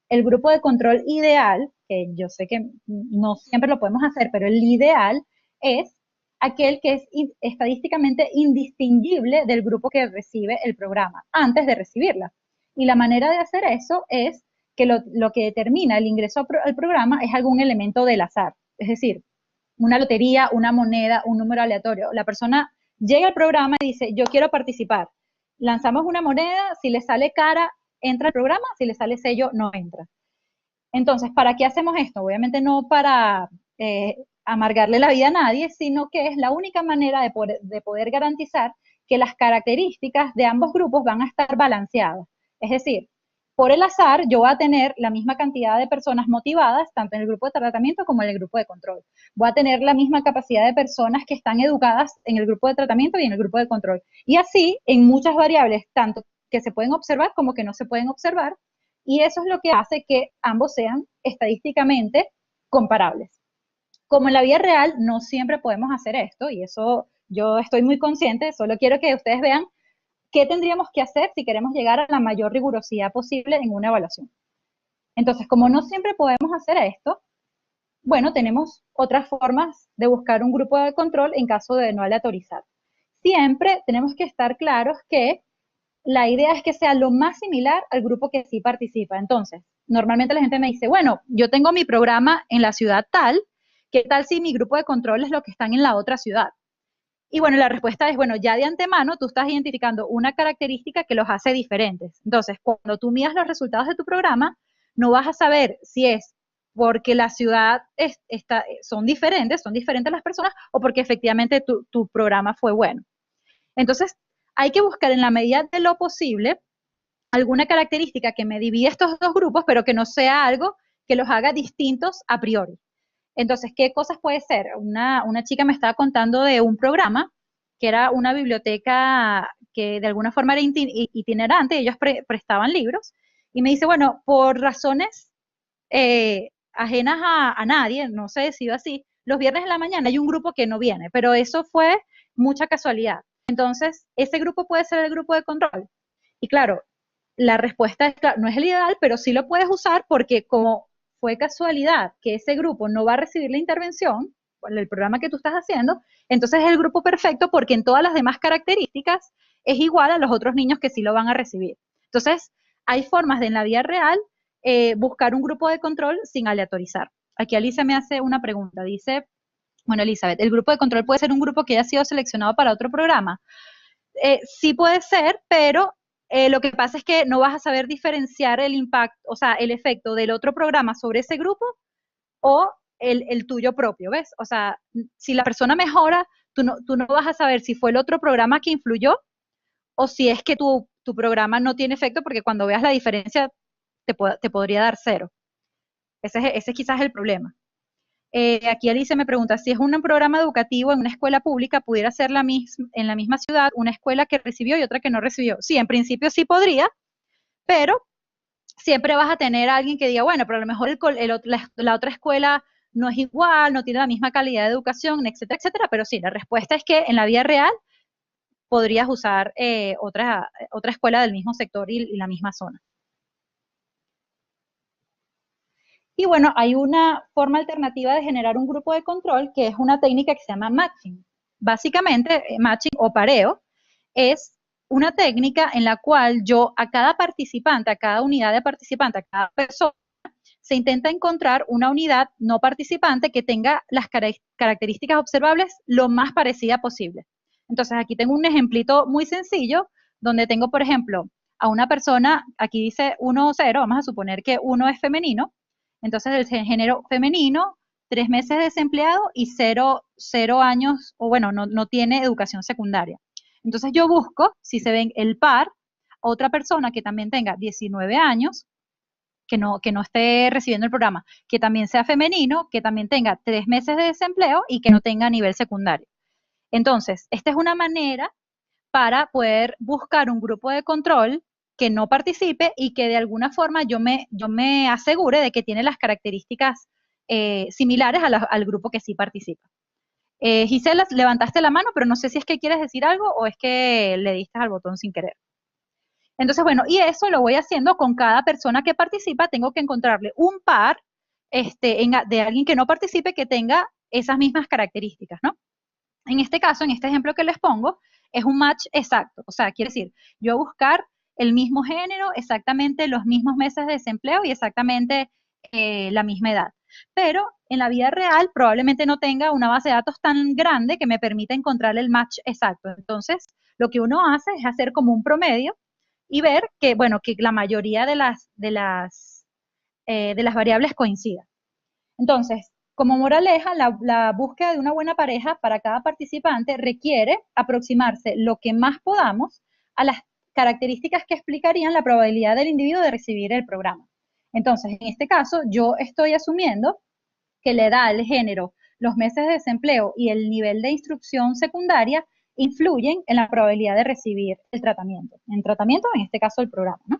el grupo de control ideal, que yo sé que no siempre lo podemos hacer, pero el ideal es aquel que es estadísticamente indistinguible del grupo que recibe el programa antes de recibirla. Y la manera de hacer eso es que lo que determina el ingreso al programa es algún elemento del azar, es decir, una lotería, una moneda, un número aleatorio. La persona llega al programa y dice, yo quiero participar. Lanzamos una moneda, si le sale cara, entra al programa, si le sale sello, no entra. Entonces, ¿para qué hacemos esto? Obviamente no para amargarle la vida a nadie, sino que es la única manera de poder garantizar que las características de ambos grupos van a estar balanceadas. Es decir, por el azar, yo voy a tener la misma cantidad de personas motivadas, tanto en el grupo de tratamiento como en el grupo de control. Voy a tener la misma capacidad de personas que están educadas en el grupo de tratamiento y en el grupo de control. Y así, en muchas variables, tanto que se pueden observar como que no se pueden observar, y eso es lo que hace que ambos sean estadísticamente comparables. Como en la vida real no siempre podemos hacer esto, y eso yo estoy muy consciente, solo quiero que ustedes vean qué tendríamos que hacer si queremos llegar a la mayor rigurosidad posible en una evaluación. Entonces, como no siempre podemos hacer esto, bueno, tenemos otras formas de buscar un grupo de control en caso de no aleatorizar. Siempre tenemos que estar claros que la idea es que sea lo más similar al grupo que sí participa. Entonces, normalmente la gente me dice, bueno, yo tengo mi programa en la ciudad tal, ¿qué tal si mi grupo de control es lo que están en la otra ciudad? Y bueno, la respuesta es, bueno, ya de antemano tú estás identificando una característica que los hace diferentes. Entonces, cuando tú miras los resultados de tu programa, no vas a saber si es porque la ciudad son diferentes las personas, o porque efectivamente tu programa fue bueno. Entonces, hay que buscar en la medida de lo posible alguna característica que me divide estos dos grupos, pero que no sea algo que los haga distintos a priori. Entonces, ¿qué cosas puede ser? Una chica me estaba contando de un programa que era una biblioteca que de alguna forma era itinerante, ellos prestaban libros, y me dice, bueno, por razones ajenas a nadie, no se decidió así, los viernes en la mañana hay un grupo que no viene, pero eso fue mucha casualidad. Entonces, ese grupo puede ser el grupo de control. Y claro, la respuesta es, claro, no es el ideal, pero sí lo puedes usar porque como fue casualidad que ese grupo no va a recibir la intervención, el programa que tú estás haciendo, entonces es el grupo perfecto porque en todas las demás características es igual a los otros niños que sí lo van a recibir. Entonces, hay formas de en la vida real buscar un grupo de control sin aleatorizar. Aquí Alicia me hace una pregunta, dice, bueno, Elizabeth, ¿el grupo de control puede ser un grupo que haya sido seleccionado para otro programa? Sí puede ser, pero lo que pasa es que no vas a saber diferenciar el impacto, o sea, el efecto del otro programa sobre ese grupo o el tuyo propio, ¿ves? O sea, si la persona mejora, tú no vas a saber si fue el otro programa que influyó o si es que tu programa no tiene efecto, porque cuando veas la diferencia te podría dar cero. Ese quizás es el problema. Aquí Alice me pregunta, si es un programa educativo en una escuela pública, ¿pudiera ser en la misma ciudad una escuela que recibió y otra que no recibió? Sí, en principio sí podría, pero siempre vas a tener a alguien que diga, bueno, pero a lo mejor la otra escuela no es igual, no tiene la misma calidad de educación, etcétera, etcétera, pero sí, la respuesta es que en la vida real podrías usar otra escuela del mismo sector y la misma zona. Y bueno, hay una forma alternativa de generar un grupo de control que es una técnica que se llama matching. Básicamente, matching o pareo es una técnica en la cual yo a cada participante, a cada unidad de participante, a cada persona, se intenta encontrar una unidad no participante que tenga las características observables lo más parecida posible. Entonces aquí tengo un ejemplito muy sencillo donde tengo, por ejemplo, a una persona, aquí dice 1, 0, vamos a suponer que 1 es femenino, entonces el género femenino, 3 meses desempleado y 0 años, o bueno, no tiene educación secundaria. Entonces yo busco, si se ven el par, otra persona que también tenga 19 años, que no esté recibiendo el programa, que también sea femenino, que también tenga 3 meses de desempleo y que no tenga nivel secundario. Entonces, esta es una manera para poder buscar un grupo de control que no participe y que de alguna forma yo me asegure de que tiene las características similares al grupo que sí participa. Gisela, levantaste la mano, pero no sé si es que quieres decir algo o es que le diste al botón sin querer. Entonces, bueno, y eso lo voy haciendo con cada persona que participa, tengo que encontrarle un par de alguien que no participe que tenga esas mismas características, ¿no? En este caso, en este ejemplo que les pongo, es un match exacto. O sea, quiere decir, yo buscar el mismo género, exactamente los mismos meses de desempleo y exactamente la misma edad. Pero en la vida real probablemente no tenga una base de datos tan grande que me permita encontrar el match exacto. Entonces, lo que uno hace es hacer como un promedio y ver que, bueno, que la mayoría de las variables coincidan. Entonces, como moraleja, la búsqueda de una buena pareja para cada participante requiere aproximarse lo que más podamos a las características que explicarían la probabilidad del individuo de recibir el programa. Entonces, en este caso, yo estoy asumiendo que la edad, el género, los meses de desempleo y el nivel de instrucción secundaria influyen en la probabilidad de recibir el tratamiento. En tratamiento, en este caso, el programa, ¿no?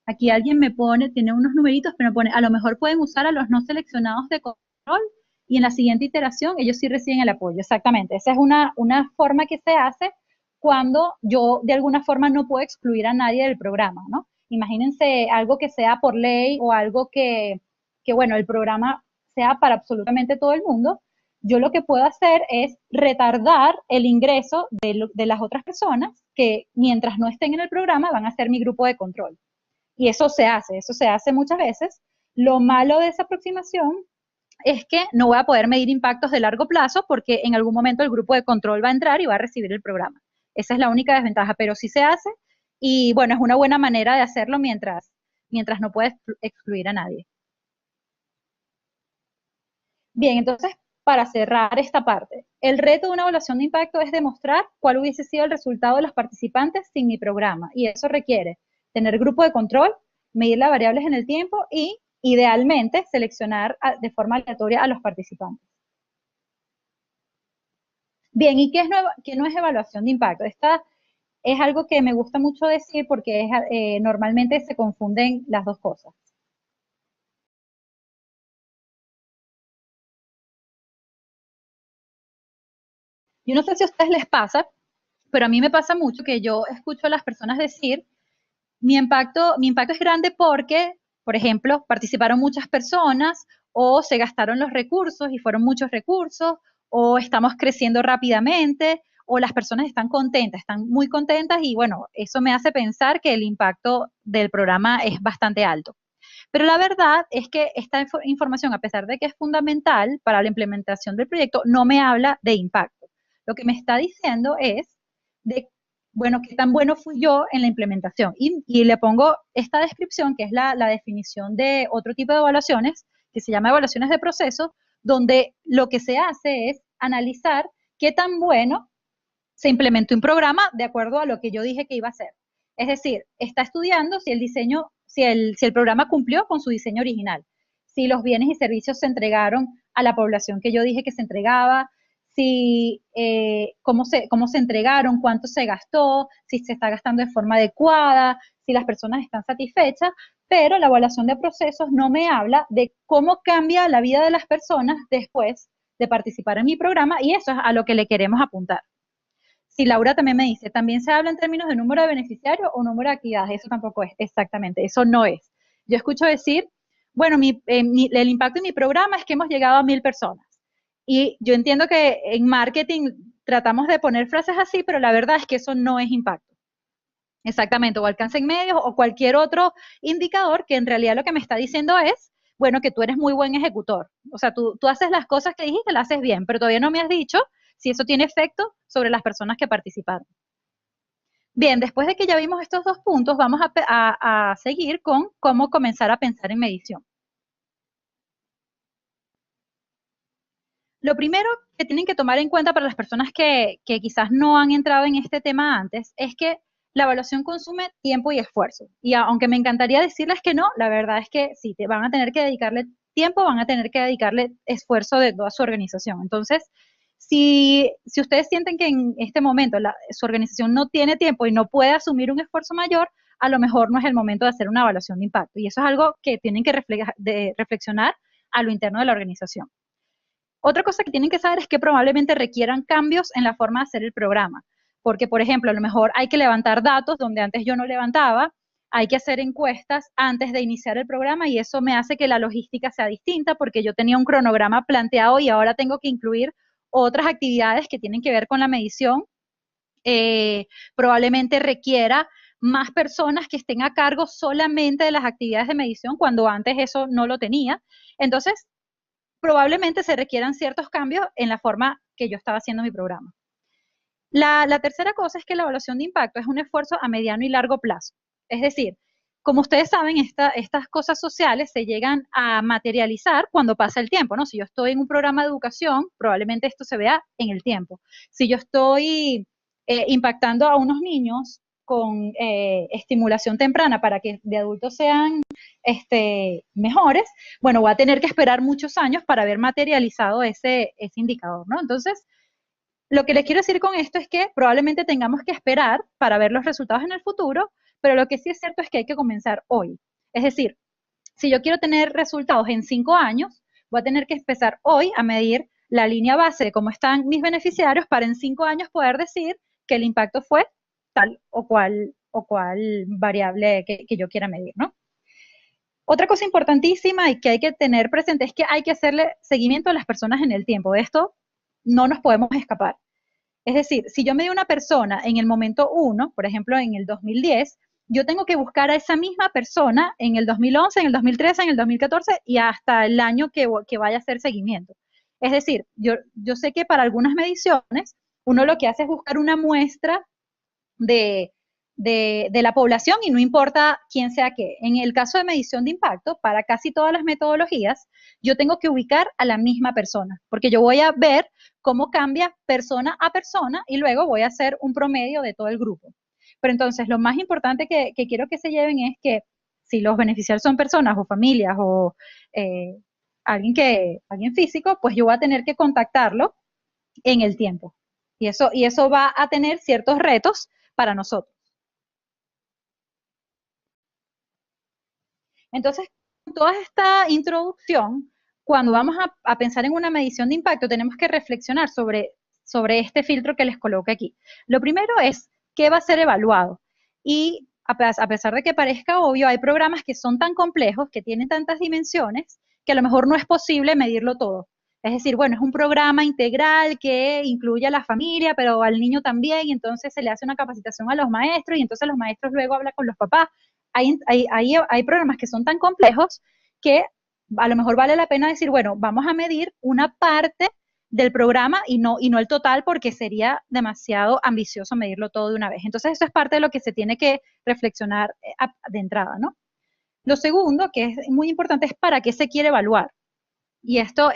Aquí alguien me pone, tiene unos numeritos, pero me pone, a lo mejor pueden usar a los no seleccionados de control y en la siguiente iteración ellos sí reciben el apoyo. Exactamente, esa es una forma que se hace cuando yo de alguna forma no puedo excluir a nadie del programa, ¿no? Imagínense algo que sea por ley o algo que bueno, el programa sea para absolutamente todo el mundo. Yo lo que puedo hacer es retardar el ingreso de las otras personas que mientras no estén en el programa van a ser mi grupo de control. Y eso se hace muchas veces. Lo malo de esa aproximación es que no voy a poder medir impactos de largo plazo porque en algún momento el grupo de control va a entrar y va a recibir el programa. Esa es la única desventaja, pero sí se hace y bueno, es una buena manera de hacerlo mientras no puedes excluir a nadie. Bien, entonces, para cerrar esta parte, el reto de una evaluación de impacto es demostrar cuál hubiese sido el resultado de los participantes sin mi programa. Y eso requiere tener grupo de control, medir las variables en el tiempo y, idealmente, seleccionar de forma aleatoria a los participantes. Bien, ¿y qué no es evaluación de impacto? Esta es algo que me gusta mucho decir porque normalmente se confunden las dos cosas. Yo no sé si a ustedes les pasa, pero a mí me pasa mucho que yo escucho a las personas decir, mi impacto es grande porque, por ejemplo, participaron muchas personas o se gastaron los recursos y fueron muchos recursos o estamos creciendo rápidamente o las personas están contentas, están muy contentas y bueno, eso me hace pensar que el impacto del programa es bastante alto. Pero la verdad es que esta información, a pesar de que es fundamental para la implementación del proyecto, no me habla de impacto. Lo que me está diciendo es de, bueno, qué tan bueno fui yo en la implementación. Y le pongo esta descripción, que es la definición de otro tipo de evaluaciones, que se llama evaluaciones de proceso, donde lo que se hace es analizar qué tan bueno se implementó un programa de acuerdo a lo que yo dije que iba a hacer. Es decir, está estudiando si el diseño, si el programa cumplió con su diseño original, si los bienes y servicios se entregaron a la población que yo dije que se entregaba, si cómo se entregaron, cuánto se gastó, si se está gastando de forma adecuada, si las personas están satisfechas, pero la evaluación de procesos no me habla de cómo cambia la vida de las personas después de participar en mi programa y eso es a lo que le queremos apuntar. Si Laura también me dice, también se habla en términos de número de beneficiarios o número de actividades, eso tampoco es exactamente, eso no es. Yo escucho decir, bueno, el impacto en mi programa es que hemos llegado a 1000 personas. Y yo entiendo que en marketing tratamos de poner frases así, pero la verdad es que eso no es impacto. Exactamente, o alcance en medios o cualquier otro indicador que en realidad lo que me está diciendo es, bueno, que tú eres muy buen ejecutor. O sea, tú haces las cosas que dijiste, las haces bien, pero todavía no me has dicho si eso tiene efecto sobre las personas que participaron. Bien, después de que ya vimos estos dos puntos, vamos a seguir con cómo comenzar a pensar en medición. Lo primero que tienen que tomar en cuenta para las personas que quizás no han entrado en este tema antes es que la evaluación consume tiempo y esfuerzo. Y aunque me encantaría decirles que no, la verdad es que sí, te van a tener que dedicarle tiempo, van a tener que dedicarle esfuerzo de toda su organización. Entonces, si ustedes sienten que en este momento su organización no tiene tiempo y no puede asumir un esfuerzo mayor, a lo mejor no es el momento de hacer una evaluación de impacto. Y eso es algo que tienen que reflexionar a lo interno de la organización. Otra cosa que tienen que saber es que probablemente requieran cambios en la forma de hacer el programa, porque, por ejemplo, a lo mejor hay que levantar datos donde antes yo no levantaba, hay que hacer encuestas antes de iniciar el programa y eso me hace que la logística sea distinta porque yo tenía un cronograma planteado y ahora tengo que incluir otras actividades que tienen que ver con la medición. Probablemente requiera más personas que estén a cargo solamente de las actividades de medición cuando antes eso no lo tenía. Entonces, probablemente se requieran ciertos cambios en la forma que yo estaba haciendo mi programa. La tercera cosa es que la evaluación de impacto es un esfuerzo a mediano y largo plazo. Es decir, como ustedes saben, estas cosas sociales se llegan a materializar cuando pasa el tiempo, ¿no? Si yo estoy en un programa de educación, probablemente esto se vea en el tiempo. Si yo estoy impactando a unos niños con estimulación temprana para que de adultos sean mejores, bueno, voy a tener que esperar muchos años para ver materializado ese indicador, ¿no? Entonces, lo que les quiero decir con esto es que probablemente tengamos que esperar para ver los resultados en el futuro, pero lo que sí es cierto es que hay que comenzar hoy. Es decir, si yo quiero tener resultados en 5 años, voy a tener que empezar hoy a medir la línea base de cómo están mis beneficiarios para en 5 años poder decir que el impacto fue tal o cual variable que yo quiera medir, ¿no? Otra cosa importantísima y que hay que tener presente es que hay que hacerle seguimiento a las personas en el tiempo. De esto no nos podemos escapar. Es decir, si yo me di una persona en el momento 1, por ejemplo, en el 2010, yo tengo que buscar a esa misma persona en el 2011, en el 2013, en el 2014 y hasta el año que vaya a hacer seguimiento. Es decir, yo sé que para algunas mediciones uno lo que hace es buscar una muestra de, de la población y no importa quién sea qué. En el caso de medición de impacto, para casi todas las metodologías, yo tengo que ubicar a la misma persona, porque yo voy a ver cómo cambia persona a persona y luego voy a hacer un promedio de todo el grupo. Pero entonces, lo más importante que quiero que se lleven es que si los beneficiarios son personas o familias o eh, alguien físico, pues yo voy a tener que contactarlo en el tiempo. Y eso va a tener ciertos retos para nosotros. Entonces, con toda esta introducción, cuando vamos a pensar en una medición de impacto, tenemos que reflexionar sobre este filtro que les coloco aquí. Lo primero es qué va a ser evaluado. Y a pesar de que parezca obvio, hay programas que son tan complejos, que tienen tantas dimensiones, que a lo mejor no es posible medirlo todo. Es decir, bueno, es un programa integral que incluye a la familia, pero al niño también, y entonces se le hace una capacitación a los maestros, y entonces los maestros luego hablan con los papás. Hay programas que son tan complejos que a lo mejor vale la pena decir, bueno, vamos a medir una parte del programa y no el total porque sería demasiado ambicioso medirlo todo de una vez. Entonces, eso es parte de lo que se tiene que reflexionar de entrada, ¿no? Lo segundo, que es muy importante, es para qué se quiere evaluar. Y esto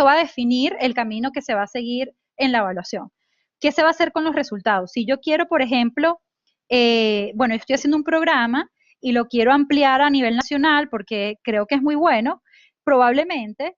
va a definir el camino que se va a seguir en la evaluación. ¿Qué se va a hacer con los resultados? Si yo quiero, por ejemplo, bueno, estoy haciendo un programa y lo quiero ampliar a nivel nacional porque creo que es muy bueno, probablemente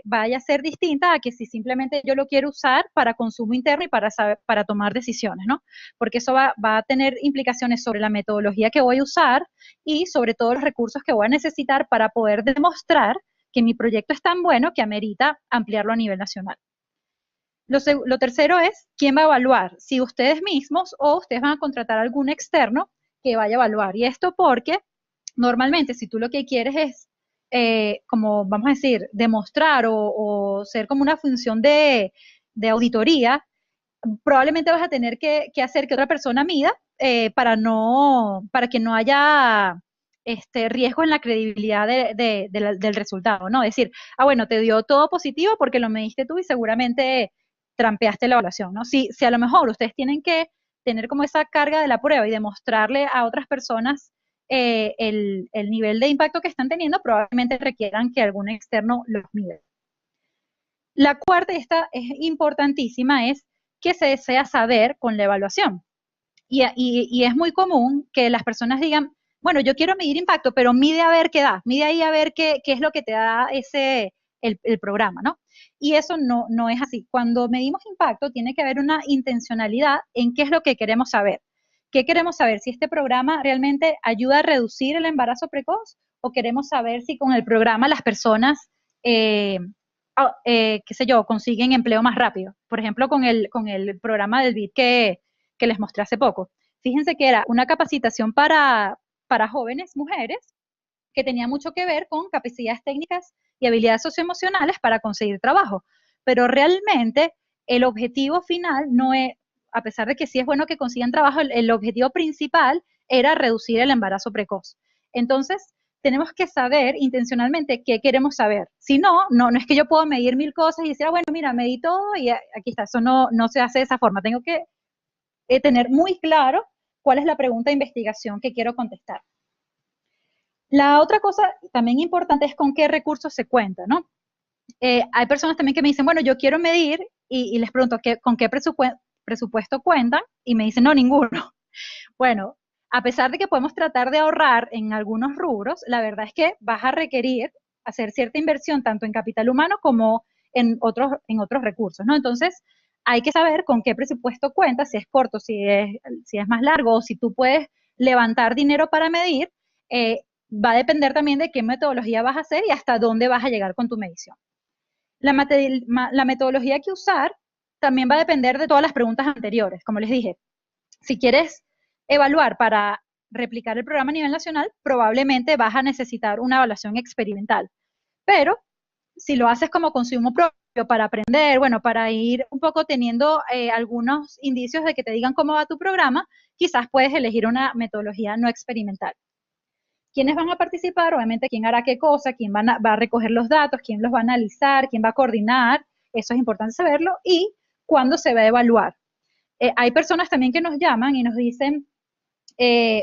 vaya a ser distinta a que si simplemente yo lo quiero usar para consumo interno y para tomar decisiones, ¿no? Porque eso va a tener implicaciones sobre la metodología que voy a usar y sobre todos los recursos que voy a necesitar para poder demostrar que mi proyecto es tan bueno que amerita ampliarlo a nivel nacional. Lo tercero es quién va a evaluar, si ustedes mismos o ustedes van a contratar a algún externo que vaya a evaluar. Y esto porque normalmente si tú lo que quieres es, como vamos a decir, demostrar o ser como una función de auditoría, probablemente vas a tener que hacer que otra persona mida para que no haya riesgo en la credibilidad del resultado, ¿no? Es decir, bueno, te dio todo positivo porque lo mediste tú y seguramente trampeaste la evaluación, ¿no? Si a lo mejor ustedes tienen que tener como esa carga de la prueba y demostrarle a otras personas el nivel de impacto que están teniendo, probablemente requieran que algún externo los mida. La cuarta, y esta es importantísima, es que se desea saber con la evaluación. Y es muy común que las personas digan, bueno, yo quiero medir impacto, pero mide a ver qué da, mide ahí a ver qué es lo que te da el programa, ¿no? Y eso no es así. Cuando medimos impacto, tiene que haber una intencionalidad en qué es lo que queremos saber. ¿Qué queremos saber? Si este programa realmente ayuda a reducir el embarazo precoz o queremos saber si con el programa las personas, qué sé yo, consiguen empleo más rápido. Por ejemplo, con el programa del BID que les mostré hace poco. Fíjense que era una capacitación para jóvenes mujeres que tenía mucho que ver con capacidades técnicas y habilidades socioemocionales para conseguir trabajo. Pero realmente el objetivo final no es, a pesar de que sí es bueno que consigan trabajo, el objetivo principal era reducir el embarazo precoz. Entonces, tenemos que saber intencionalmente qué queremos saber. Si no es que yo puedo medir 1000 cosas y decir, bueno, mira, medí todo y aquí está. Eso no se hace de esa forma. Tengo que tener muy claro cuál es la pregunta de investigación que quiero contestar. La otra cosa también importante es con qué recursos se cuenta, ¿no? Hay personas también que me dicen, bueno, yo quiero medir y les pregunto, ¿con qué presupuesto cuentan? Y me dicen, no, ninguno. Bueno, a pesar de que podemos tratar de ahorrar en algunos rubros, la verdad es que vas a requerir hacer cierta inversión tanto en capital humano como en otros recursos, ¿no? Entonces, hay que saber con qué presupuesto cuentas, si es corto, si es más largo, o si tú puedes levantar dinero para medir, va a depender también de qué metodología vas a hacer y hasta dónde vas a llegar con tu medición. La metodología que usar también va a depender de todas las preguntas anteriores. Como les dije, si quieres evaluar para replicar el programa a nivel nacional, probablemente vas a necesitar una evaluación experimental. Pero si lo haces como consumo propio para aprender, bueno, para ir un poco teniendo algunos indicios de que te digan cómo va tu programa, quizás puedes elegir una metodología no experimental. ¿Quiénes van a participar? Obviamente, quién hará qué cosa, quién va a recoger los datos, quién los va a analizar, quién va a coordinar, eso es importante saberlo, y cuándo se va a evaluar. Hay personas también que nos llaman y nos dicen,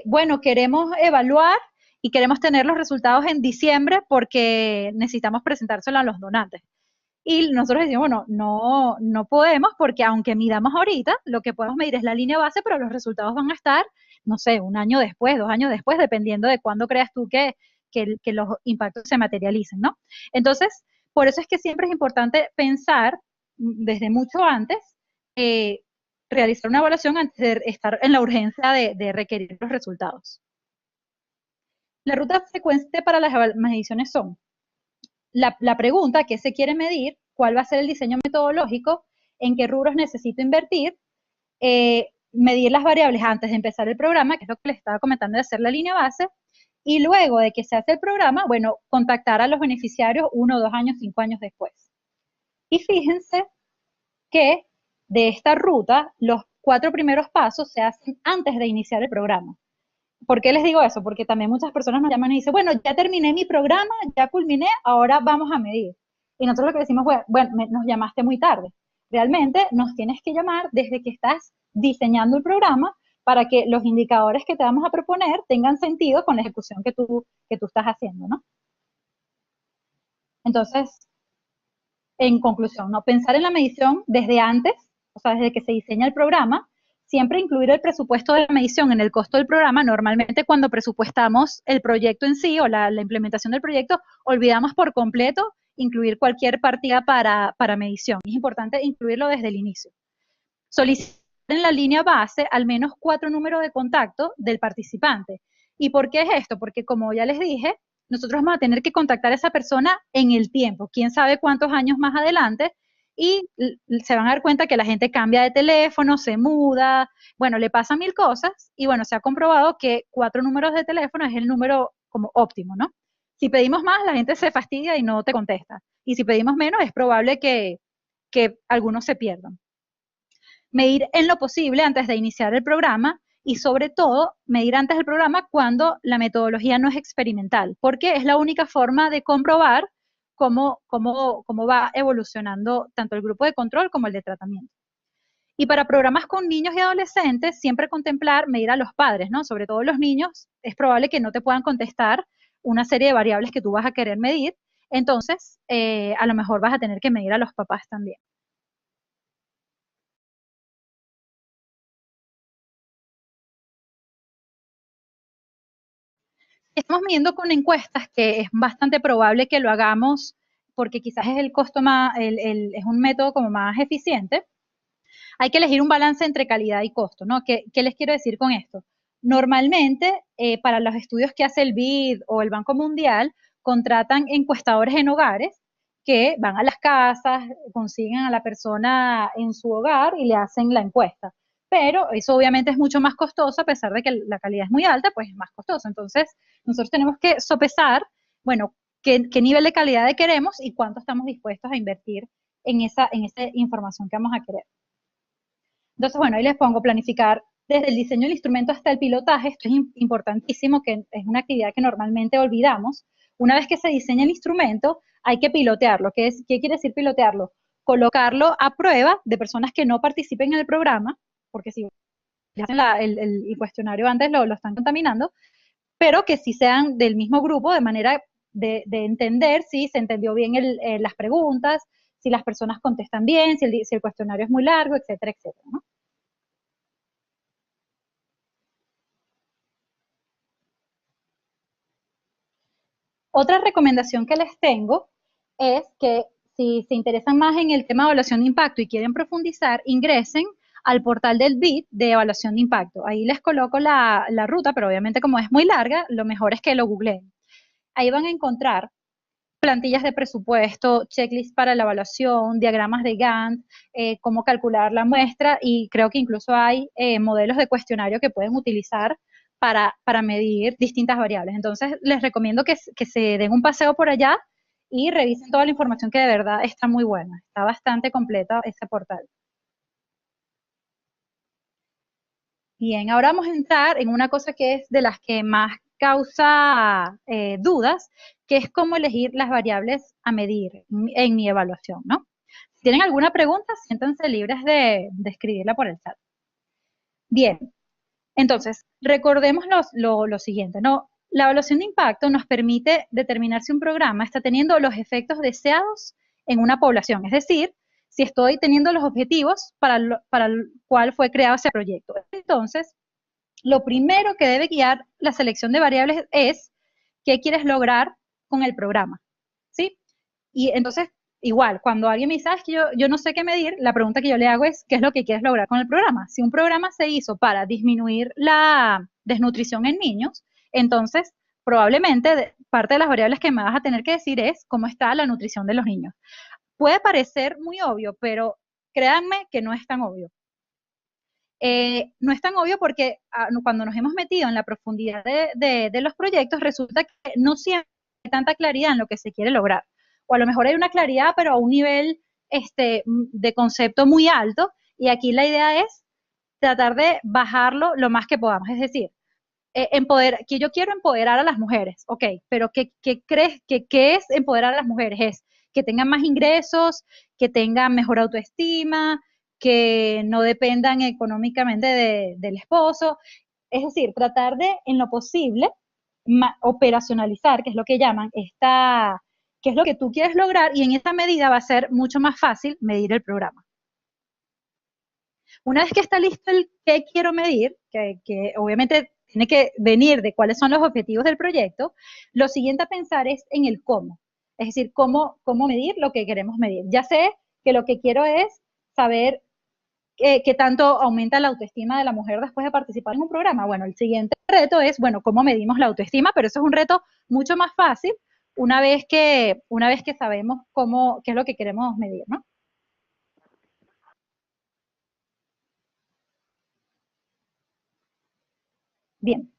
bueno, queremos evaluar y queremos tener los resultados en diciembre porque necesitamos presentárselo a los donantes. Y nosotros decimos, bueno, no podemos porque aunque midamos ahorita, lo que podemos medir es la línea base, pero los resultados van a estar, no sé, 1 año después, 2 años después, dependiendo de cuándo creas tú que los impactos se materialicen, ¿no? Entonces, por eso es que siempre es importante pensar desde mucho antes, eh, realizar una evaluación antes de estar en la urgencia de requerir los resultados. La ruta frecuente para las mediciones son la pregunta, ¿qué se quiere medir? ¿Cuál va a ser el diseño metodológico? ¿En qué rubros necesito invertir? Medir las variables antes de empezar el programa, que es lo que les estaba comentando de hacer la línea base, y luego de que se hace el programa, bueno, contactar a los beneficiarios 1, 2 años, 5 años después. Y fíjense que de esta ruta, los 4 primeros pasos se hacen antes de iniciar el programa. ¿Por qué les digo eso? Porque también muchas personas nos llaman y dicen, bueno, ya terminé mi programa, ya culminé, ahora vamos a medir. Y nosotros lo que decimos, bueno, nos llamaste muy tarde. Realmente nos tienes que llamar desde que estás diseñando el programa para que los indicadores que te vamos a proponer tengan sentido con la ejecución que tú estás haciendo, ¿no? Entonces, en conclusión, ¿no? Pensar en la medición desde antes, o sea, desde que se diseña el programa, siempre incluir el presupuesto de la medición en el costo del programa. Normalmente cuando presupuestamos el proyecto en sí o la implementación del proyecto, olvidamos por completo incluir cualquier partida para medición. Es importante incluirlo desde el inicio. Solicitar en la línea base al menos 4 números de contacto del participante. ¿Y por qué es esto? Porque como ya les dije, nosotros vamos a tener que contactar a esa persona en el tiempo, quién sabe cuántos años más adelante, y se van a dar cuenta que la gente cambia de teléfono, se muda, bueno, le pasan 1000 cosas, y bueno, se ha comprobado que 4 números de teléfono es el número como óptimo, ¿no? Si pedimos más, la gente se fastidia y no te contesta, y si pedimos menos, es probable que algunos se pierdan. Medir en lo posible antes de iniciar el programa y sobre todo medir antes del programa cuando la metodología no es experimental, porque es la única forma de comprobar cómo va evolucionando tanto el grupo de control como el de tratamiento. Y para programas con niños y adolescentes, siempre contemplar medir a los padres, ¿no? Sobre todo los niños, es probable que no te puedan contestar una serie de variables que tú vas a querer medir, entonces a lo mejor vas a tener que medir a los papás también. Estamos midiendo con encuestas, que es bastante probable que lo hagamos porque quizás es el costo más, es un método como más eficiente. Hay que elegir un balance entre calidad y costo, ¿no? ¿Qué les quiero decir con esto? Normalmente, para los estudios que hace el BID o el Banco Mundial, contratan encuestadores en hogares que van a las casas, consiguen a la persona en su hogar y le hacen la encuesta. Pero eso obviamente es mucho más costoso, a pesar de que la calidad es muy alta, pues es más costoso. Entonces, nosotros tenemos que sopesar, bueno, qué nivel de calidad queremos y cuánto estamos dispuestos a invertir en esa información que vamos a querer. Entonces, bueno, ahí les pongo planificar desde el diseño del instrumento hasta el pilotaje. Esto es importantísimo, que es una actividad que normalmente olvidamos. Una vez que se diseña el instrumento, hay que pilotearlo. ¿Qué quiere decir pilotearlo? Colocarlo a prueba de personas que no participen en el programa, porque si hacen el cuestionario antes lo están contaminando, pero que sí sean del mismo grupo, de manera de entender si se entendió bien las preguntas, si las personas contestan bien, si el cuestionario es muy largo, etcétera, etcétera, ¿no? Otra recomendación que les tengo es que si se interesan más en el tema de evaluación de impacto y quieren profundizar, ingresen al portal del BID de evaluación de impacto. Ahí les coloco la ruta, pero obviamente como es muy larga, lo mejor es que lo googleen. Ahí van a encontrar plantillas de presupuesto, checklists para la evaluación, diagramas de Gantt, cómo calcular la muestra, y creo que incluso hay modelos de cuestionario que pueden utilizar para medir distintas variables. Entonces, les recomiendo que se den un paseo por allá y revisen toda la información, que de verdad está muy buena. Está bastante completa ese portal. Bien, ahora vamos a entrar en una cosa que es de las que más causa dudas, que es cómo elegir las variables a medir en mi evaluación, ¿no? Si tienen alguna pregunta, siéntanse libres de escribirla por el chat. Bien, entonces, recordemos lo siguiente, ¿no? La evaluación de impacto nos permite determinar si un programa está teniendo los efectos deseados en una población, es decir, si estoy teniendo los objetivos para el cual fue creado ese proyecto. Entonces, lo primero que debe guiar la selección de variables es qué quieres lograr con el programa, ¿sí? Y entonces, igual, cuando alguien me dice, es que yo no sé qué medir, la pregunta que yo le hago es, ¿qué es lo que quieres lograr con el programa? Si un programa se hizo para disminuir la desnutrición en niños, entonces probablemente parte de las variables que me vas a tener que decir es cómo está la nutrición de los niños. Puede parecer muy obvio, pero créanme que no es tan obvio. No es tan obvio porque cuando nos hemos metido en la profundidad de los proyectos, resulta que no siempre hay tanta claridad en lo que se quiere lograr. O a lo mejor hay una claridad, pero a un nivel de concepto muy alto, y aquí la idea es tratar de bajarlo lo más que podamos. Es decir, que yo quiero empoderar a las mujeres, ok, pero ¿qué crees que qué es empoderar a las mujeres? Es que tengan más ingresos, que tengan mejor autoestima, que no dependan económicamente del esposo. Es decir, tratar de, en lo posible, operacionalizar, que es lo que llaman, qué es lo que tú quieres lograr, y en esa medida va a ser mucho más fácil medir el programa. Una vez que está listo el qué quiero medir, que obviamente tiene que venir de cuáles son los objetivos del proyecto, lo siguiente a pensar es en el cómo. Es decir, cómo medir lo que queremos medir. Ya sé que lo que quiero es saber qué tanto aumenta la autoestima de la mujer después de participar en un programa. Bueno, el siguiente reto es, bueno, cómo medimos la autoestima, pero eso es un reto mucho más fácil una vez que sabemos qué es lo que queremos medir, ¿no? Bien,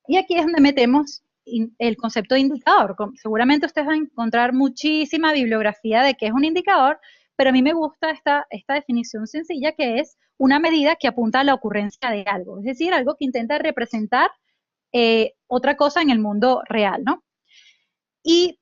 y aquí es donde metemos el concepto de indicador. Seguramente ustedes van a encontrar muchísima bibliografía de qué es un indicador, pero a mí me gusta esta definición sencilla, que es una medida que apunta a la ocurrencia de algo, es decir, algo que intenta representar otra cosa en el mundo real, ¿no? Y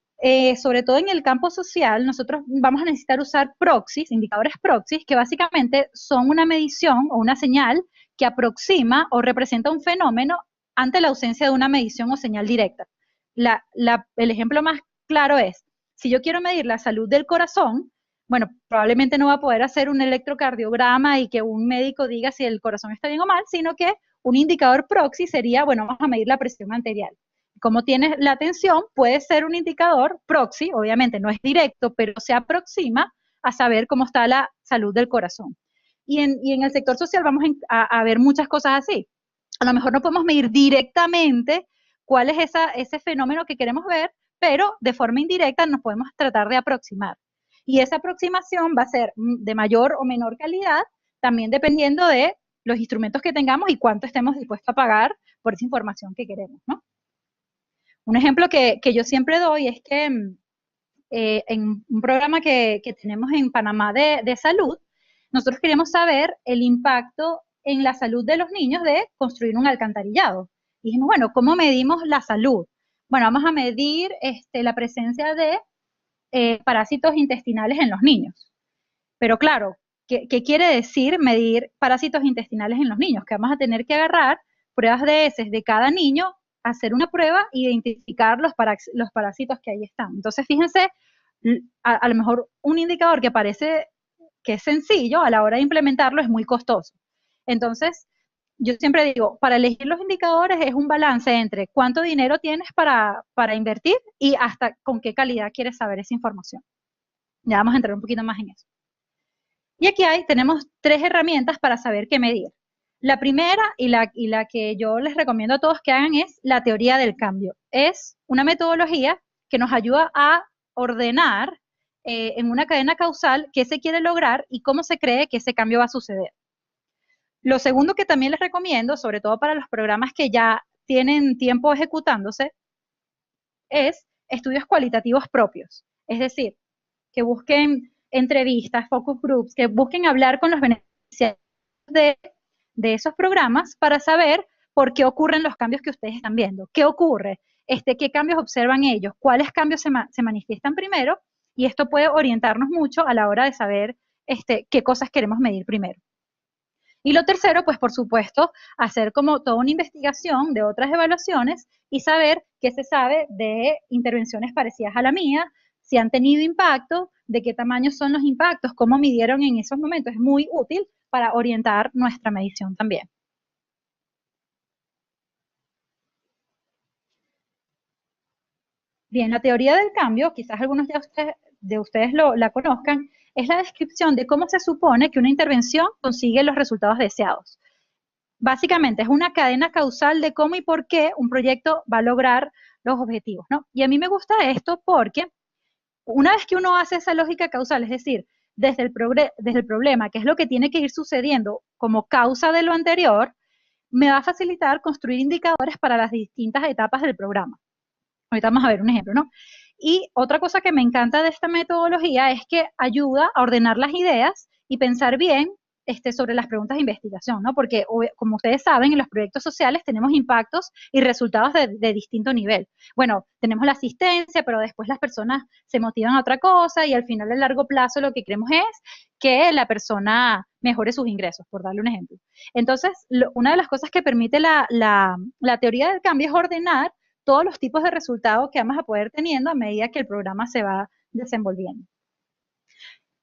sobre todo en el campo social, nosotros vamos a necesitar usar proxies, indicadores proxies, que básicamente son una medición o una señal que aproxima o representa un fenómeno ante la ausencia de una medición o señal directa. El ejemplo más claro es, si yo quiero medir la salud del corazón, bueno, probablemente no va a poder hacer un electrocardiograma y que un médico diga si el corazón está bien o mal, sino que un indicador proxy sería, bueno, vamos a medir la presión arterial. Como tienes la tensión, puede ser un indicador proxy, obviamente no es directo, pero se aproxima a saber cómo está la salud del corazón. Y en el sector social vamos a ver muchas cosas así. A lo mejor no podemos medir directamente cuál es ese fenómeno que queremos ver, pero de forma indirecta nos podemos tratar de aproximar. Y esa aproximación va a ser de mayor o menor calidad, también dependiendo de los instrumentos que tengamos y cuánto estemos dispuestos a pagar por esa información que queremos, ¿no? Un ejemplo que yo siempre doy es que en un programa que tenemos en Panamá de salud, nosotros queremos saber el impacto en la salud de los niños de construir un alcantarillado. Y dijimos, bueno, ¿cómo medimos la salud? Bueno, vamos a medir la presencia de parásitos intestinales en los niños. Pero claro, ¿qué quiere decir medir parásitos intestinales en los niños? Que vamos a tener que agarrar pruebas de heces de cada niño, hacer una prueba e identificar los parásitos que ahí están. Entonces, fíjense, a lo mejor un indicador que parece que es sencillo, a la hora de implementarlo es muy costoso. Entonces, yo siempre digo, para elegir los indicadores es un balance entre cuánto dinero tienes para invertir y hasta con qué calidad quieres saber esa información. Ya vamos a entrar un poquito más en eso. Y aquí tenemos 3 herramientas para saber qué medir. La primera y la que yo les recomiendo a todos que hagan es la teoría del cambio. Es una metodología que nos ayuda a ordenar en una cadena causal qué se quiere lograr y cómo se cree que ese cambio va a suceder. Lo segundo que también les recomiendo, sobre todo para los programas que ya tienen tiempo ejecutándose, es estudios cualitativos propios. Es decir, que busquen entrevistas, focus groups, que busquen hablar con los beneficiarios de esos programas para saber por qué ocurren los cambios que ustedes están viendo. ¿Qué ocurre? ¿Qué cambios observan ellos? ¿Cuáles cambios se manifiestan primero? Y esto puede orientarnos mucho a la hora de saber qué cosas queremos medir primero. Y lo tercero, pues por supuesto, hacer como toda una investigación de otras evaluaciones y saber qué se sabe de intervenciones parecidas a la mía, si han tenido impacto, de qué tamaño son los impactos, cómo midieron en esos momentos. Es muy útil para orientar nuestra medición también. Bien, la teoría del cambio, quizás algunos de ustedes la conozcan, es la descripción de cómo se supone que una intervención consigue los resultados deseados. Básicamente es una cadena causal de cómo y por qué un proyecto va a lograr los objetivos, ¿no? Y a mí me gusta esto porque una vez que uno hace esa lógica causal, es decir, desde el problema, que es lo que tiene que ir sucediendo como causa de lo anterior, me va a facilitar construir indicadores para las distintas etapas del programa. Ahorita vamos a ver un ejemplo, ¿no? Y otra cosa que me encanta de esta metodología es que ayuda a ordenar las ideas y pensar bien sobre las preguntas de investigación, ¿no? Porque, como ustedes saben, en los proyectos sociales tenemos impactos y resultados de distinto nivel. Bueno, tenemos la asistencia, pero después las personas se motivan a otra cosa y al final, a largo plazo, lo que queremos es que la persona mejore sus ingresos, por darle un ejemplo. Entonces, una de las cosas que permite la teoría del cambio es ordenar todos los tipos de resultados que vamos a poder teniendo a medida que el programa se va desenvolviendo.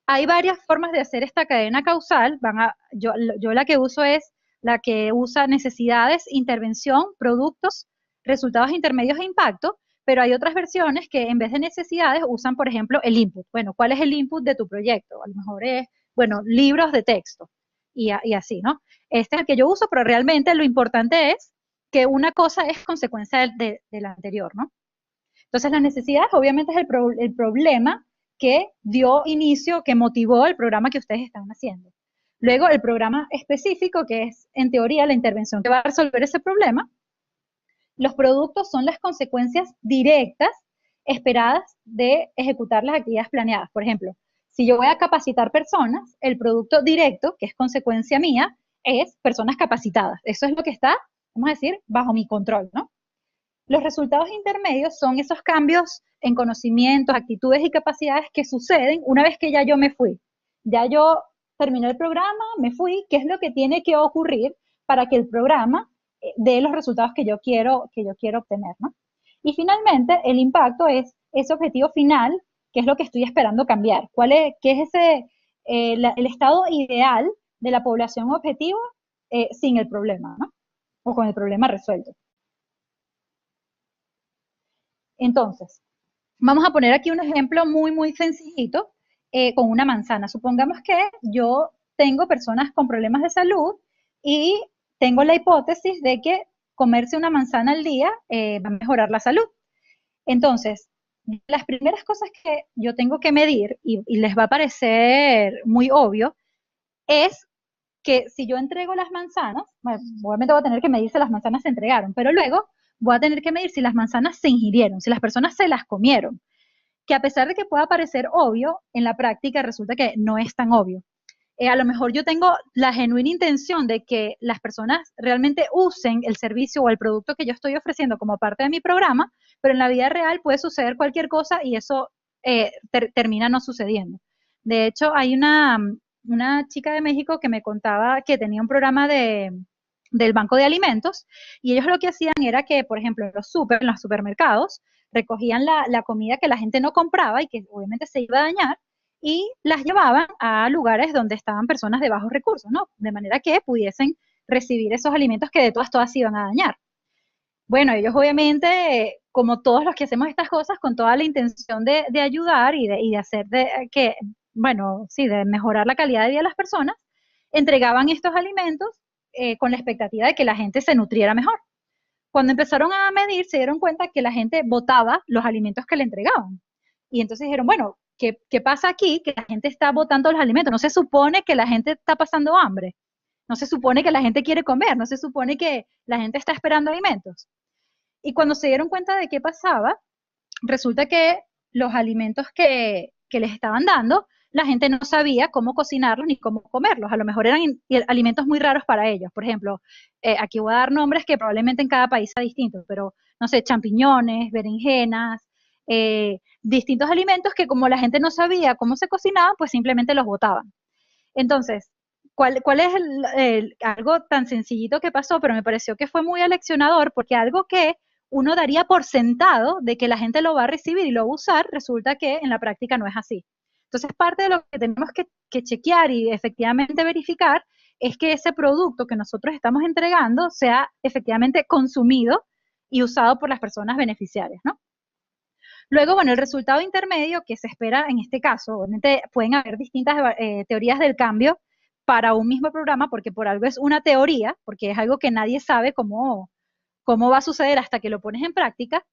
Hay varias formas de hacer esta cadena causal. Yo la que uso es la que usa necesidades, intervención, productos, resultados intermedios e impacto, pero hay otras versiones que en vez de necesidades usan, por ejemplo, el input. Bueno, ¿cuál es el input de tu proyecto? A lo mejor es, bueno, libros de texto y así, ¿no? Este es el que yo uso, pero realmente lo importante es que una cosa es consecuencia de la anterior, ¿no? Entonces, las necesidades obviamente es el problema que dio inicio, que motivó el programa que ustedes están haciendo. Luego, el programa específico, que es, en teoría, la intervención que va a resolver ese problema. Los productos son las consecuencias directas esperadas de ejecutar las actividades planeadas. Por ejemplo, si yo voy a capacitar personas, el producto directo, que es consecuencia mía, es personas capacitadas. Eso es lo que está, vamos a decir, bajo mi control, ¿no? Los resultados intermedios son esos cambios en conocimientos, actitudes y capacidades que suceden una vez que ya yo me fui. Ya yo terminé el programa, me fui, ¿qué es lo que tiene que ocurrir para que el programa dé los resultados que yo quiero obtener, ¿no? Y finalmente, el impacto es ese objetivo final, que es lo que estoy esperando cambiar. ¿Qué es el estado ideal de la población objetivo sin el problema, ¿no? O con el problema resuelto. Entonces, vamos a poner aquí un ejemplo muy sencillito con una manzana. Supongamos que yo tengo personas con problemas de salud y tengo la hipótesis de que comerse una manzana al día va a mejorar la salud. Entonces, las primeras cosas que yo tengo que medir y les va a parecer muy obvio es que si yo entrego las manzanas, bueno, obviamente voy a tener que medir si las manzanas se entregaron, pero luego voy a tener que medir si las manzanas se ingirieron, si las personas se las comieron, que a pesar de que pueda parecer obvio, en la práctica resulta que no es tan obvio. A lo mejor yo tengo la genuina intención de que las personas realmente usen el servicio o el producto que yo estoy ofreciendo como parte de mi programa, pero en la vida real puede suceder cualquier cosa y eso termina no sucediendo. De hecho, hay una chica de México que me contaba que tenía un programa del Banco de Alimentos y ellos lo que hacían era que, por ejemplo, en los supermercados, recogían la comida que la gente no compraba y que obviamente se iba a dañar y las llevaban a lugares donde estaban personas de bajos recursos, ¿no? De manera que pudiesen recibir esos alimentos que de todas se iban a dañar. Bueno, ellos obviamente, como todos los que hacemos estas cosas, con toda la intención de ayudar y de hacer que, bueno, sí, de mejorar la calidad de vida de las personas, entregaban estos alimentos con la expectativa de que la gente se nutriera mejor. Cuando empezaron a medir, se dieron cuenta que la gente botaba los alimentos que le entregaban. Y entonces dijeron, bueno, ¿qué pasa aquí? Que la gente está botando los alimentos. No se supone que la gente está pasando hambre. No se supone que la gente quiere comer. No se supone que la gente está esperando alimentos. Y cuando se dieron cuenta de qué pasaba, resulta que los alimentos que les estaban dando, la gente no sabía cómo cocinarlos ni cómo comerlos. A lo mejor eran alimentos muy raros para ellos. Por ejemplo, aquí voy a dar nombres que probablemente en cada país sea distinto, pero no sé, champiñones, berenjenas, distintos alimentos que como la gente no sabía cómo se cocinaban, pues simplemente los botaban. Entonces, ¿cuál es algo tan sencillito que pasó? Pero me pareció que fue muy aleccionador porque algo que uno daría por sentado de que la gente lo va a recibir y lo va a usar, resulta que en la práctica no es así. Entonces, parte de lo que tenemos que chequear y efectivamente verificar es que ese producto que nosotros estamos entregando sea efectivamente consumido y usado por las personas beneficiarias, ¿no? Luego, bueno, el resultado intermedio que se espera en este caso, obviamente pueden haber distintas teorías del cambio para un mismo programa, porque por algo es una teoría, porque es algo que nadie sabe cómo va a suceder hasta que lo pones en práctica,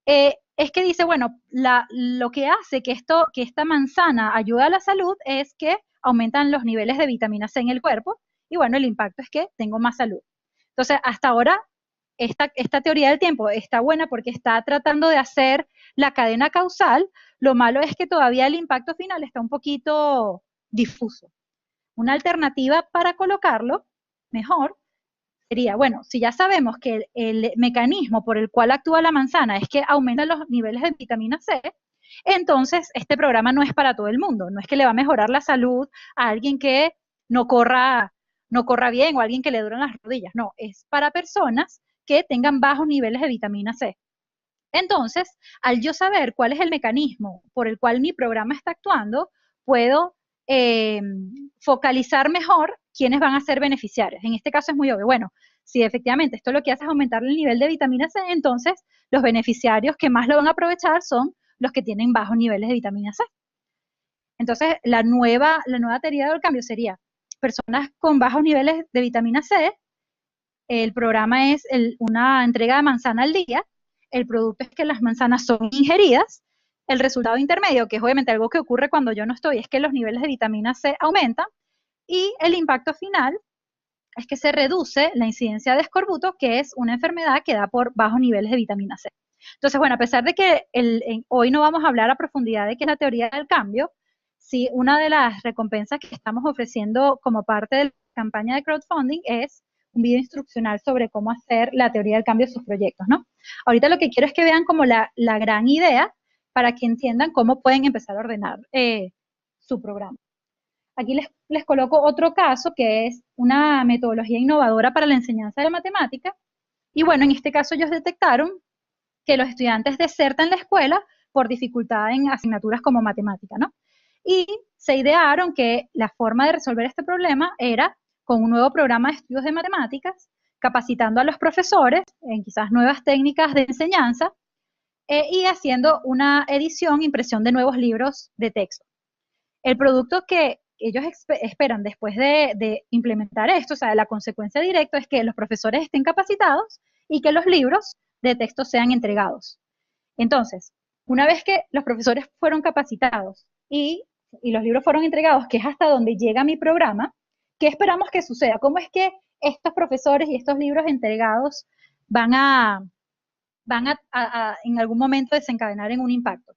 es que dice, bueno, lo que hace que esta manzana ayude a la salud es que aumentan los niveles de vitamina C en el cuerpo y bueno, el impacto es que tengo más salud. Entonces, hasta ahora, esta teoría del tiempo está buena porque está tratando de hacer la cadena causal. Lo malo es que todavía el impacto final está un poquito difuso. Una alternativa para colocarlo mejor sería, bueno, si ya sabemos que el mecanismo por el cual actúa la manzana es que aumenta los niveles de vitamina C, entonces este programa no es para todo el mundo, no es que le va a mejorar la salud a alguien que no corra, no corra bien o a alguien que le duran las rodillas, no, es para personas que tengan bajos niveles de vitamina C. Entonces, al yo saber cuál es el mecanismo por el cual mi programa está actuando, puedo eh, focalizar mejor quiénes van a ser beneficiarios. En este caso es muy obvio. Bueno, si efectivamente esto lo que hace es aumentar el nivel de vitamina C, entonces los beneficiarios que más lo van a aprovechar son los que tienen bajos niveles de vitamina C. Entonces, la nueva teoría del cambio sería personas con bajos niveles de vitamina C, el programa es una entrega de manzana al día, el producto es que las manzanas son ingeridas, el resultado intermedio, que es obviamente algo que ocurre cuando yo no estoy, es que los niveles de vitamina C aumentan y el impacto final es que se reduce la incidencia de escorbuto, que es una enfermedad que da por bajos niveles de vitamina C. Entonces, bueno, a pesar de que hoy no vamos a hablar a profundidad de qué es la teoría del cambio, sí, una de las recompensas que estamos ofreciendo como parte de la campaña de crowdfunding es un video instruccional sobre cómo hacer la teoría del cambio de sus proyectos, ¿no? Ahorita lo que quiero es que vean como la gran idea para que entiendan cómo pueden empezar a ordenar su programa. Aquí les coloco otro caso que es una metodología innovadora para la enseñanza de la matemática. Y bueno, en este caso ellos detectaron que los estudiantes desertan la escuela por dificultad en asignaturas como matemática, ¿no? Y se idearon que la forma de resolver este problema era con un nuevo programa de estudios de matemáticas, capacitando a los profesores en quizás nuevas técnicas de enseñanza y haciendo una edición, impresión de nuevos libros de texto. El producto que ellos esperan después de implementar esto, o sea, la consecuencia directa es que los profesores estén capacitados y que los libros de texto sean entregados. Entonces, una vez que los profesores fueron capacitados y los libros fueron entregados, que es hasta donde llega mi programa, ¿qué esperamos que suceda? ¿Cómo es que estos profesores y estos libros entregados van a en algún momento desencadenar en un impacto?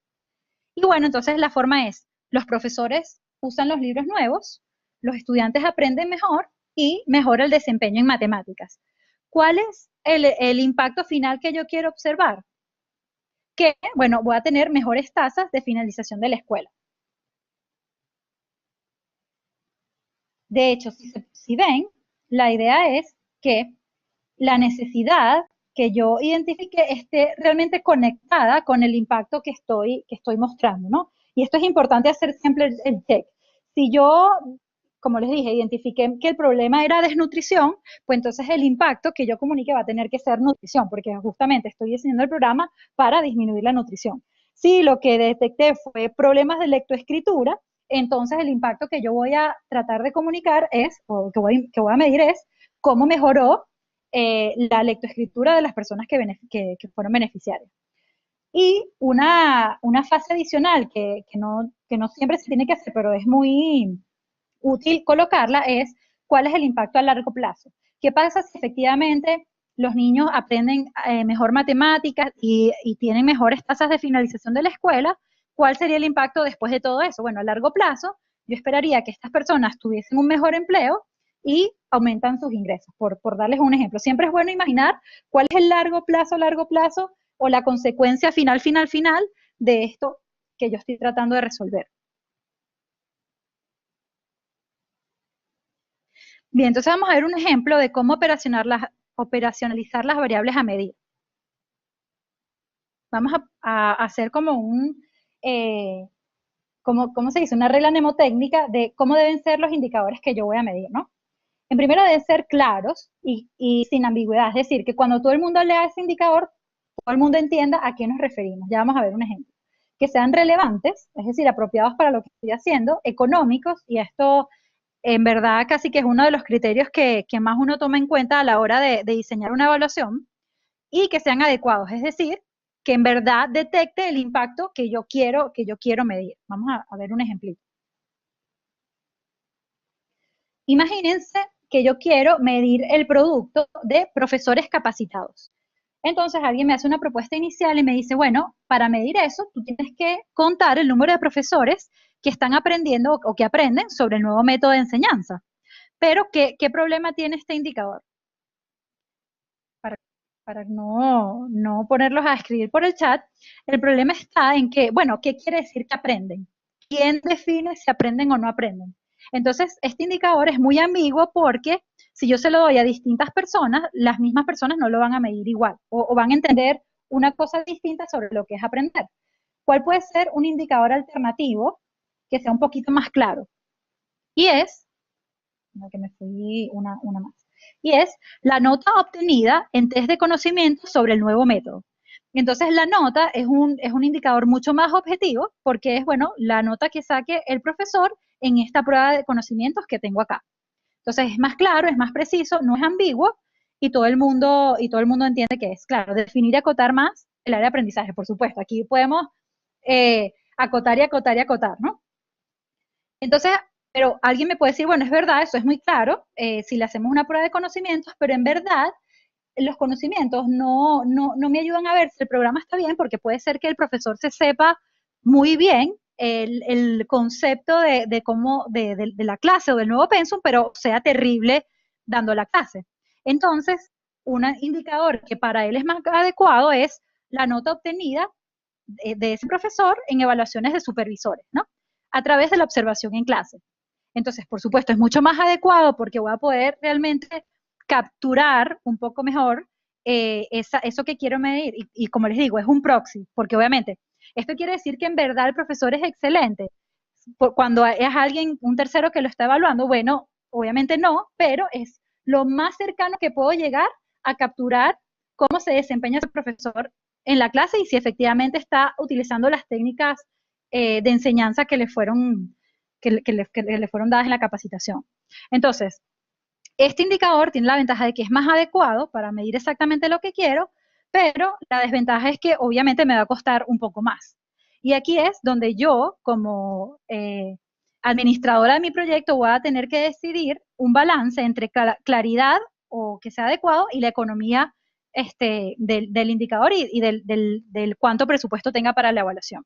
Y bueno, entonces la forma es, los profesores usan los libros nuevos, los estudiantes aprenden mejor y mejora el desempeño en matemáticas. ¿Cuál es el impacto final que yo quiero observar? Que, bueno, voy a tener mejores tasas de finalización de la escuela. De hecho, si ven, la idea es que la necesidad que yo identifique esté realmente conectada con el impacto que estoy mostrando, ¿no? Y esto es importante hacer siempre el check. Si yo, como les dije, identifiqué que el problema era desnutrición, pues entonces el impacto que yo comunique va a tener que ser nutrición, porque justamente estoy diseñando el programa para disminuir la nutrición. Si lo que detecté fue problemas de lectoescritura, entonces el impacto que yo voy a tratar de comunicar es, o que voy a medir es, cómo mejoró la lectoescritura de las personas que fueron beneficiarias. Y una fase adicional que no siempre se tiene que hacer, pero es muy útil colocarla, es cuál es el impacto a largo plazo. ¿Qué pasa si efectivamente los niños aprenden mejor matemáticas y tienen mejores tasas de finalización de la escuela? ¿Cuál sería el impacto después de todo eso? Bueno, a largo plazo, yo esperaría que estas personas tuviesen un mejor empleo y aumentan sus ingresos, por darles un ejemplo. Siempre es bueno imaginar cuál es el largo plazo o la consecuencia final de esto que yo estoy tratando de resolver. Bien, entonces vamos a ver un ejemplo de cómo operacionalizar las variables a medir. Vamos a hacer como ¿cómo se dice? Una regla mnemotécnica de cómo deben ser los indicadores que yo voy a medir, ¿no? En primero deben ser claros y sin ambigüedad, es decir, que cuando todo el mundo lea ese indicador, todo el mundo entienda a qué nos referimos. Ya vamos a ver un ejemplo. Que sean relevantes, es decir, apropiados para lo que estoy haciendo, económicos, y esto en verdad casi que es uno de los criterios que más uno toma en cuenta a la hora de diseñar una evaluación, y que sean adecuados, es decir, que en verdad detecte el impacto que yo quiero medir. Vamos a ver un ejemplito. Imagínense que yo quiero medir el producto de profesores capacitados. Entonces alguien me hace una propuesta inicial y me dice, bueno, para medir eso, tú tienes que contar el número de profesores que están aprendiendo o que aprenden sobre el nuevo método de enseñanza. Pero, ¿qué problema tiene este indicador? Para no ponerlos a escribir por el chat, el problema está en que, bueno, ¿qué quiere decir que aprenden? ¿Quién define si aprenden o no aprenden? Entonces, este indicador es muy ambiguo porque si yo se lo doy a distintas personas, las mismas personas no lo van a medir igual o van a entender una cosa distinta sobre lo que es aprender. ¿Cuál puede ser un indicador alternativo que sea un poquito más claro? Y es, que me fui una más, y es la nota obtenida en test de conocimiento sobre el nuevo método. Entonces la nota es un indicador mucho más objetivo porque es, bueno, la nota que saque el profesor en esta prueba de conocimientos que tengo acá. Entonces es más claro, es más preciso, no es ambiguo y todo el mundo entiende que es, claro, definir y acotar más el área de aprendizaje, por supuesto. Aquí podemos acotar y acotar y acotar, ¿no? Entonces, pero alguien me puede decir, bueno, es verdad, eso es muy claro, si le hacemos una prueba de conocimientos, pero en verdad los conocimientos no me ayudan a ver si el programa está bien, porque puede ser que el profesor se sepa muy bien el concepto de la clase o del nuevo pensum, pero sea terrible dando la clase. Entonces, un indicador que para él es más adecuado es la nota obtenida de ese profesor en evaluaciones de supervisores, ¿no? A través de la observación en clase. Entonces, por supuesto, es mucho más adecuado porque voy a poder realmente capturar un poco mejor eso que quiero medir. Y como les digo, es un proxy, porque obviamente esto quiere decir que en verdad el profesor es excelente. Cuando es alguien, un tercero que lo está evaluando, bueno, obviamente no, pero es lo más cercano que puedo llegar a capturar cómo se desempeña ese profesor en la clase y si efectivamente está utilizando las técnicas de enseñanza que le fueron dadas en la capacitación. Entonces, este indicador tiene la ventaja de que es más adecuado para medir exactamente lo que quiero, pero la desventaja es que obviamente me va a costar un poco más. Y aquí es donde yo, como administradora de mi proyecto, voy a tener que decidir un balance entre claridad o que sea adecuado y la economía del indicador y del cuánto presupuesto tenga para la evaluación.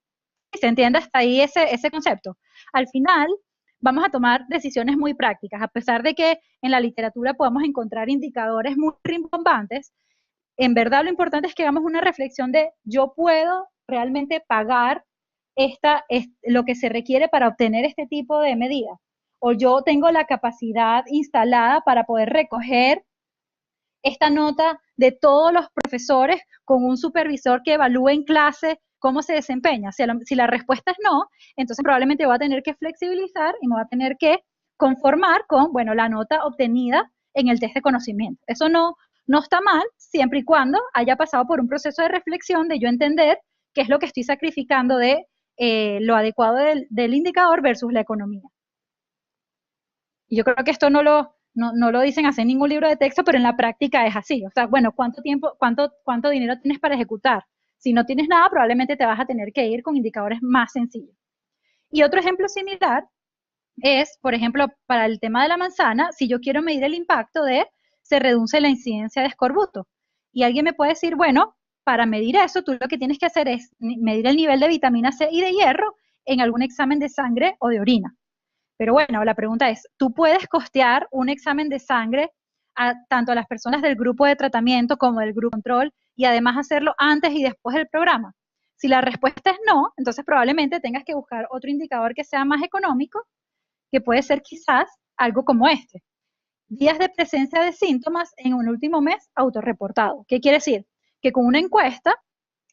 ¿Se entiende hasta ahí ese concepto? Al final, vamos a tomar decisiones muy prácticas, a pesar de que en la literatura podamos encontrar indicadores muy rimbombantes. En verdad, lo importante es que hagamos una reflexión de yo puedo realmente pagar lo que se requiere para obtener este tipo de medidas, o yo tengo la capacidad instalada para poder recoger esta nota de todos los profesores con un supervisor que evalúe en clase cómo se desempeña. Si la respuesta es no, entonces probablemente voy a tener que flexibilizar y me voy a tener que conformar con, bueno, la nota obtenida en el test de conocimiento. Eso no está mal, siempre y cuando haya pasado por un proceso de reflexión de yo entender qué es lo que estoy sacrificando de lo adecuado del indicador versus la economía. Y yo creo que esto no lo dicen así en ningún libro de texto, pero en la práctica es así. O sea, bueno, cuánto dinero tienes para ejecutar? Si no tienes nada, probablemente te vas a tener que ir con indicadores más sencillos. Y otro ejemplo similar es, por ejemplo, para el tema de la manzana, si yo quiero medir el impacto de se reduce la incidencia de escorbuto. Y alguien me puede decir, bueno, para medir eso, tú lo que tienes que hacer es medir el nivel de vitamina C y de hierro en algún examen de sangre o de orina. Pero bueno, la pregunta es, ¿tú puedes costear un examen de sangre tanto a las personas del grupo de tratamiento como del grupo control y además hacerlo antes y después del programa? Si la respuesta es no, entonces probablemente tengas que buscar otro indicador que sea más económico, que puede ser quizás algo como este. Días de presencia de síntomas en un último mes autorreportado. ¿Qué quiere decir? Que con una encuesta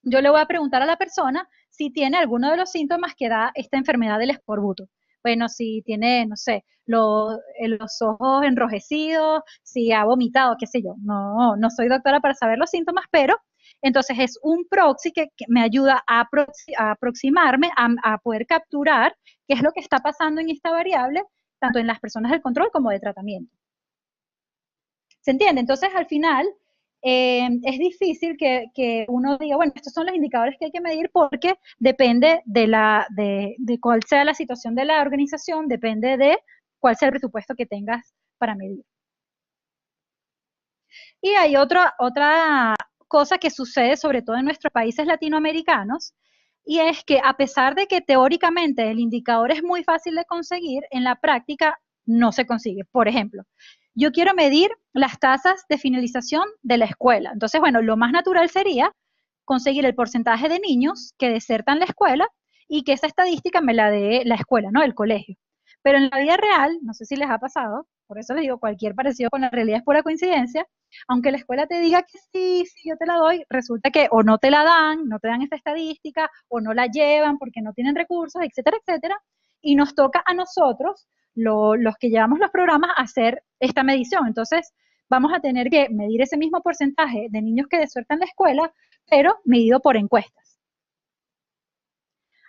yo le voy a preguntar a la persona si tiene alguno de los síntomas que da esta enfermedad del escorbuto. Bueno, si tiene, no sé, los ojos enrojecidos, si ha vomitado, qué sé yo. No soy doctora para saber los síntomas, pero entonces es un proxy que me ayuda a aproximarme, a poder capturar qué es lo que está pasando en esta variable, tanto en las personas del control como de tratamiento. ¿Se entiende? Entonces, al final, es difícil que uno diga, bueno, estos son los indicadores que hay que medir porque depende de cuál sea la situación de la organización, depende de cuál sea el presupuesto que tengas para medir. Y hay otra cosa que sucede sobre todo en nuestros países latinoamericanos, y es que a pesar de que teóricamente el indicador es muy fácil de conseguir, en la práctica no se consigue. Por ejemplo, yo quiero medir las tasas de finalización de la escuela. Entonces, bueno, lo más natural sería conseguir el porcentaje de niños que desertan la escuela y que esa estadística me la dé la escuela, ¿no? El colegio. Pero en la vida real, no sé si les ha pasado, por eso les digo, cualquier parecido con la realidad es pura coincidencia, aunque la escuela te diga que sí, yo te la doy, resulta que o no te la dan, no te dan esta estadística, o no la llevan porque no tienen recursos, etcétera, etcétera, y nos toca a nosotros, los que llevamos los programas, hacer esta medición. Entonces, vamos a tener que medir ese mismo porcentaje de niños que desertan la escuela, pero medido por encuestas.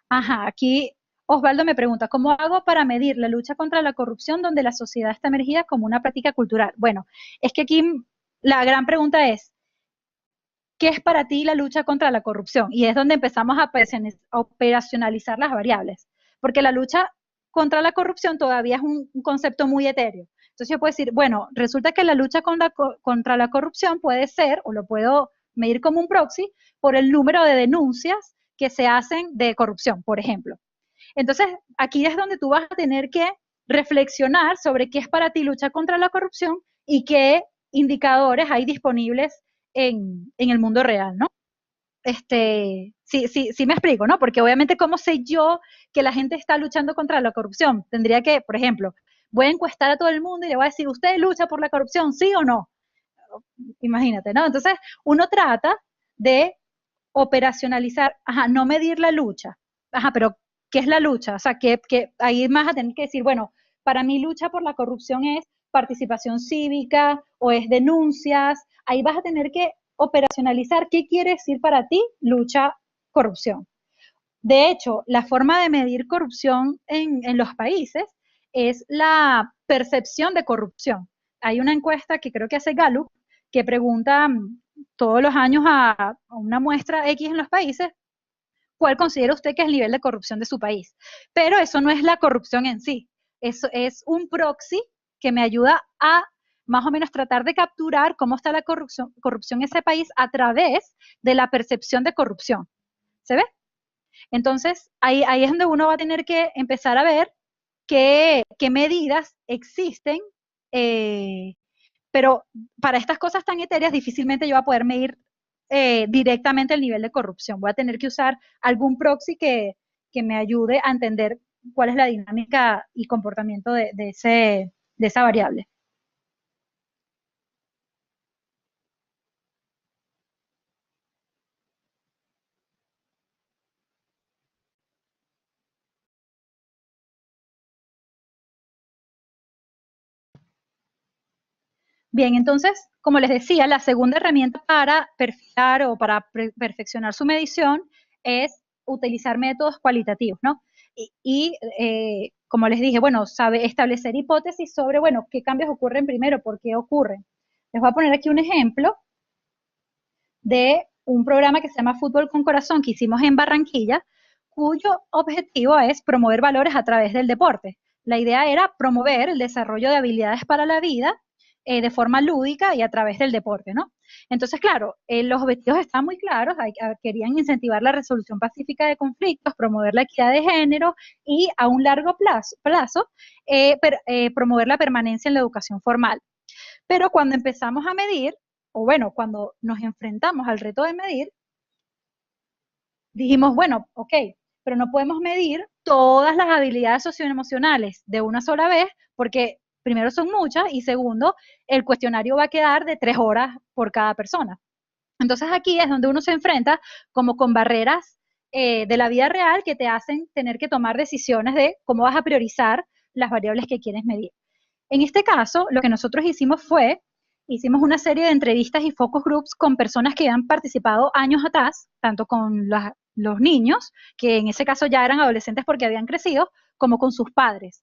Ajá, aquí Osvaldo me pregunta, ¿cómo hago para medir la lucha contra la corrupción donde la sociedad está emergida como una práctica cultural? Bueno, es que aquí la gran pregunta es, ¿qué es para ti la lucha contra la corrupción? Y es donde empezamos a operacionalizar las variables, porque la lucha contra la corrupción todavía es un concepto muy etéreo. Entonces yo puedo decir, bueno, resulta que la lucha contra la corrupción puede ser, o lo puedo medir como un proxy, por el número de denuncias que se hacen de corrupción, por ejemplo. Entonces, aquí es donde tú vas a tener que reflexionar sobre qué es para ti lucha contra la corrupción y qué indicadores hay disponibles en el mundo real, ¿no? Sí, sí, sí me explico, ¿no? Porque obviamente, ¿cómo sé yo que la gente está luchando contra la corrupción? Tendría que, por ejemplo, voy a encuestar a todo el mundo y le voy a decir, ¿usted lucha por la corrupción, sí o no? Imagínate, ¿no? Entonces, uno trata de operacionalizar, ajá, no medir la lucha, ajá, pero ¿qué es la lucha? O sea, que ahí más a tener que decir, bueno, para mí lucha por la corrupción es participación cívica o es denuncias, ahí vas a tener que operacionalizar qué quiere decir para ti lucha corrupción. De hecho, la forma de medir corrupción en los países es la percepción de corrupción. Hay una encuesta que creo que hace Gallup que pregunta todos los años a una muestra X en los países cuál considera usted que es el nivel de corrupción de su país. Pero eso no es la corrupción en sí, eso es un proxy que me ayuda a más o menos tratar de capturar cómo está la corrupción en ese país a través de la percepción de corrupción. ¿Se ve? Entonces, ahí es donde uno va a tener que empezar a ver qué medidas existen, eh, pero para estas cosas tan etéreas difícilmente yo voy a poder medir directamente el nivel de corrupción. Voy a tener que usar algún proxy que me ayude a entender cuál es la dinámica y comportamiento de esa variable. Bien, entonces, como les decía, la segunda herramienta para perfilar o para perfeccionar su medición es utilizar métodos cualitativos, ¿no? Como les dije, bueno, sabe establecer hipótesis sobre, bueno, qué cambios ocurren primero, por qué ocurren. Les voy a poner aquí un ejemplo de un programa que se llama Fútbol con Corazón que hicimos en Barranquilla, cuyo objetivo es promover valores a través del deporte. La idea era promover el desarrollo de habilidades para la vida de forma lúdica y a través del deporte, ¿no? Entonces, claro, los objetivos están muy claros, querían incentivar la resolución pacífica de conflictos, promover la equidad de género y a un largo plazo promover la permanencia en la educación formal. Pero cuando empezamos a medir, o bueno, cuando nos enfrentamos al reto de medir, dijimos, bueno, ok, pero no podemos medir todas las habilidades socioemocionales de una sola vez, porque primero son muchas y segundo, el cuestionario va a quedar de 3 horas por cada persona. Entonces aquí es donde uno se enfrenta como con barreras de la vida real que te hacen tener que tomar decisiones de cómo vas a priorizar las variables que quieres medir. En este caso, lo que nosotros hicimos una serie de entrevistas y focus groups con personas que habían participado años atrás, tanto con los niños, que en ese caso ya eran adolescentes porque habían crecido, como con sus padres.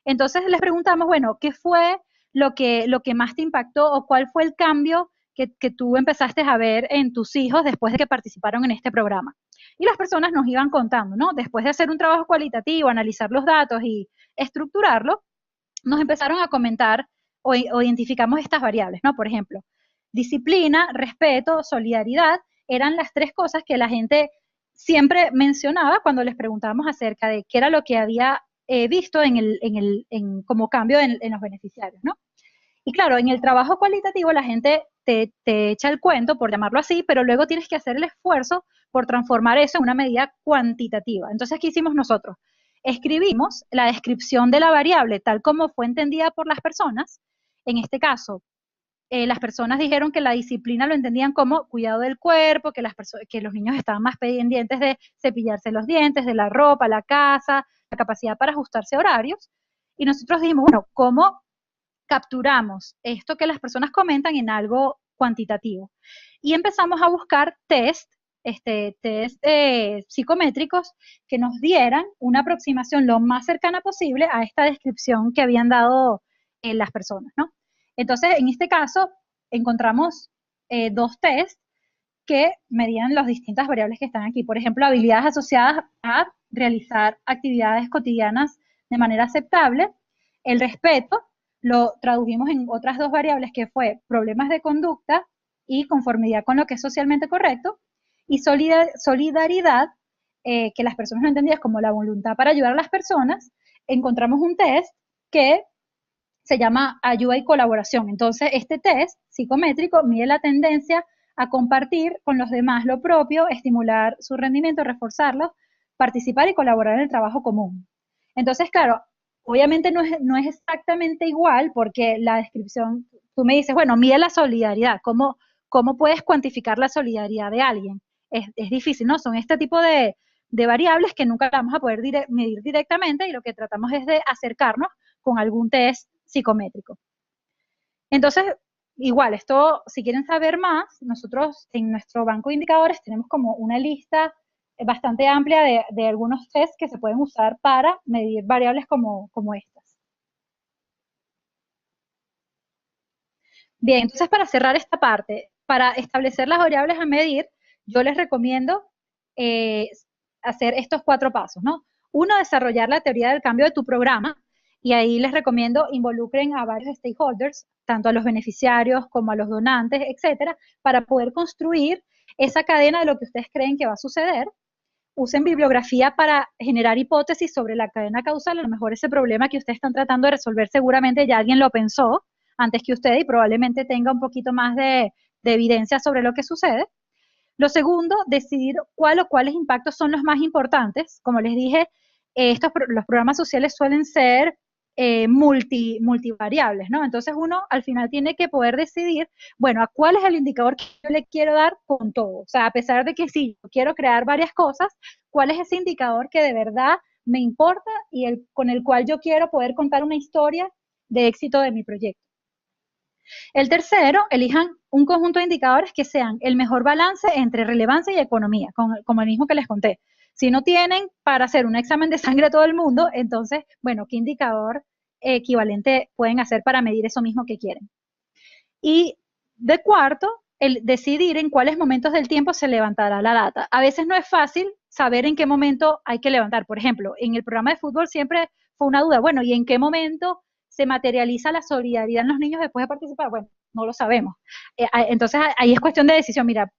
Entonces les preguntamos, bueno, ¿qué fue lo que más te impactó o cuál fue el cambio que tú empezaste a ver en tus hijos después de que participaron en este programa? Y las personas nos iban contando, ¿no? Después de hacer un trabajo cualitativo, analizar los datos y estructurarlo, nos empezaron a comentar o identificamos estas variables, ¿no? Por ejemplo, disciplina, respeto, solidaridad, eran las 3 cosas que la gente siempre mencionaba cuando les preguntábamos acerca de qué era lo que había visto como cambio en los beneficiarios, ¿no? Y claro, en el trabajo cualitativo la gente te echa el cuento, por llamarlo así, pero luego tienes que hacer el esfuerzo por transformar eso en una medida cuantitativa. Entonces, ¿qué hicimos nosotros? Escribimos la descripción de la variable tal como fue entendida por las personas. En este caso, las personas dijeron que la disciplina lo entendían como cuidado del cuerpo, que los niños estaban más pendientes de cepillarse los dientes, de la ropa, la casa, la capacidad para ajustarse a horarios. Y nosotros dijimos, bueno, ¿cómo capturamos esto que las personas comentan en algo cuantitativo? Y empezamos a buscar test psicométricos que nos dieran una aproximación lo más cercana posible a esta descripción que habían dado las personas, ¿no? Entonces, en este caso, encontramos 2 test que medían las distintas variables que están aquí. Por ejemplo, habilidades asociadas a realizar actividades cotidianas de manera aceptable. El respeto lo tradujimos en otras 2 variables que fue problemas de conducta y conformidad con lo que es socialmente correcto. Y solidaridad, que las personas no entendían como la voluntad para ayudar a las personas. Encontramos un test que se llama ayuda y colaboración. Entonces, este test psicométrico mide la tendencia a compartir con los demás lo propio, estimular su rendimiento, reforzarlo, participar y colaborar en el trabajo común. Entonces, claro, obviamente no es exactamente igual porque la descripción, tú me dices, bueno, mide la solidaridad, ¿cómo puedes cuantificar la solidaridad de alguien? Es difícil, ¿no? Son este tipo de variables que nunca vamos a poder medir directamente y lo que tratamos es de acercarnos con algún test psicométrico. Entonces, igual, esto, si quieren saber más, nosotros en nuestro banco de indicadores tenemos como una lista bastante amplia de algunos tests que se pueden usar para medir variables como estas. Bien, entonces para cerrar esta parte, para establecer las variables a medir, yo les recomiendo eh, hacer estos 4 pasos, ¿no? Uno, desarrollar la teoría del cambio de tu programa, y ahí les recomiendo involucren a varios stakeholders, tanto a los beneficiarios como a los donantes, etcétera, para poder construir esa cadena de lo que ustedes creen que va a suceder. Usen bibliografía para generar hipótesis sobre la cadena causal. A lo mejor ese problema que ustedes están tratando de resolver seguramente ya alguien lo pensó antes que usted y probablemente tenga un poquito más de evidencia sobre lo que sucede. Lo segundo, decidir cuál o cuáles impactos son los más importantes. Como les dije, los programas sociales suelen ser multivariables, ¿no? Entonces uno al final tiene que poder decidir, bueno, a cuál es el indicador que yo le quiero dar con todo. O sea, a pesar de que sí, yo quiero crear varias cosas, ¿cuál es ese indicador que de verdad me importa y con el cual yo quiero poder contar una historia de éxito de mi proyecto? El tercero, elijan un conjunto de indicadores que sean el mejor balance entre relevancia y economía, como el mismo que les conté. Si no tienen para hacer un examen de sangre a todo el mundo, entonces, bueno, ¿qué indicador equivalente pueden hacer para medir eso mismo que quieren? Y de cuarto, el decidir en cuáles momentos del tiempo se levantará la data. A veces no es fácil saber en qué momento hay que levantar. Por ejemplo, en el programa de fútbol siempre fue una duda, bueno, ¿y en qué momento se materializa la solidaridad en los niños después de participar? Bueno, no lo sabemos. Entonces ahí es cuestión de decisión. Mira,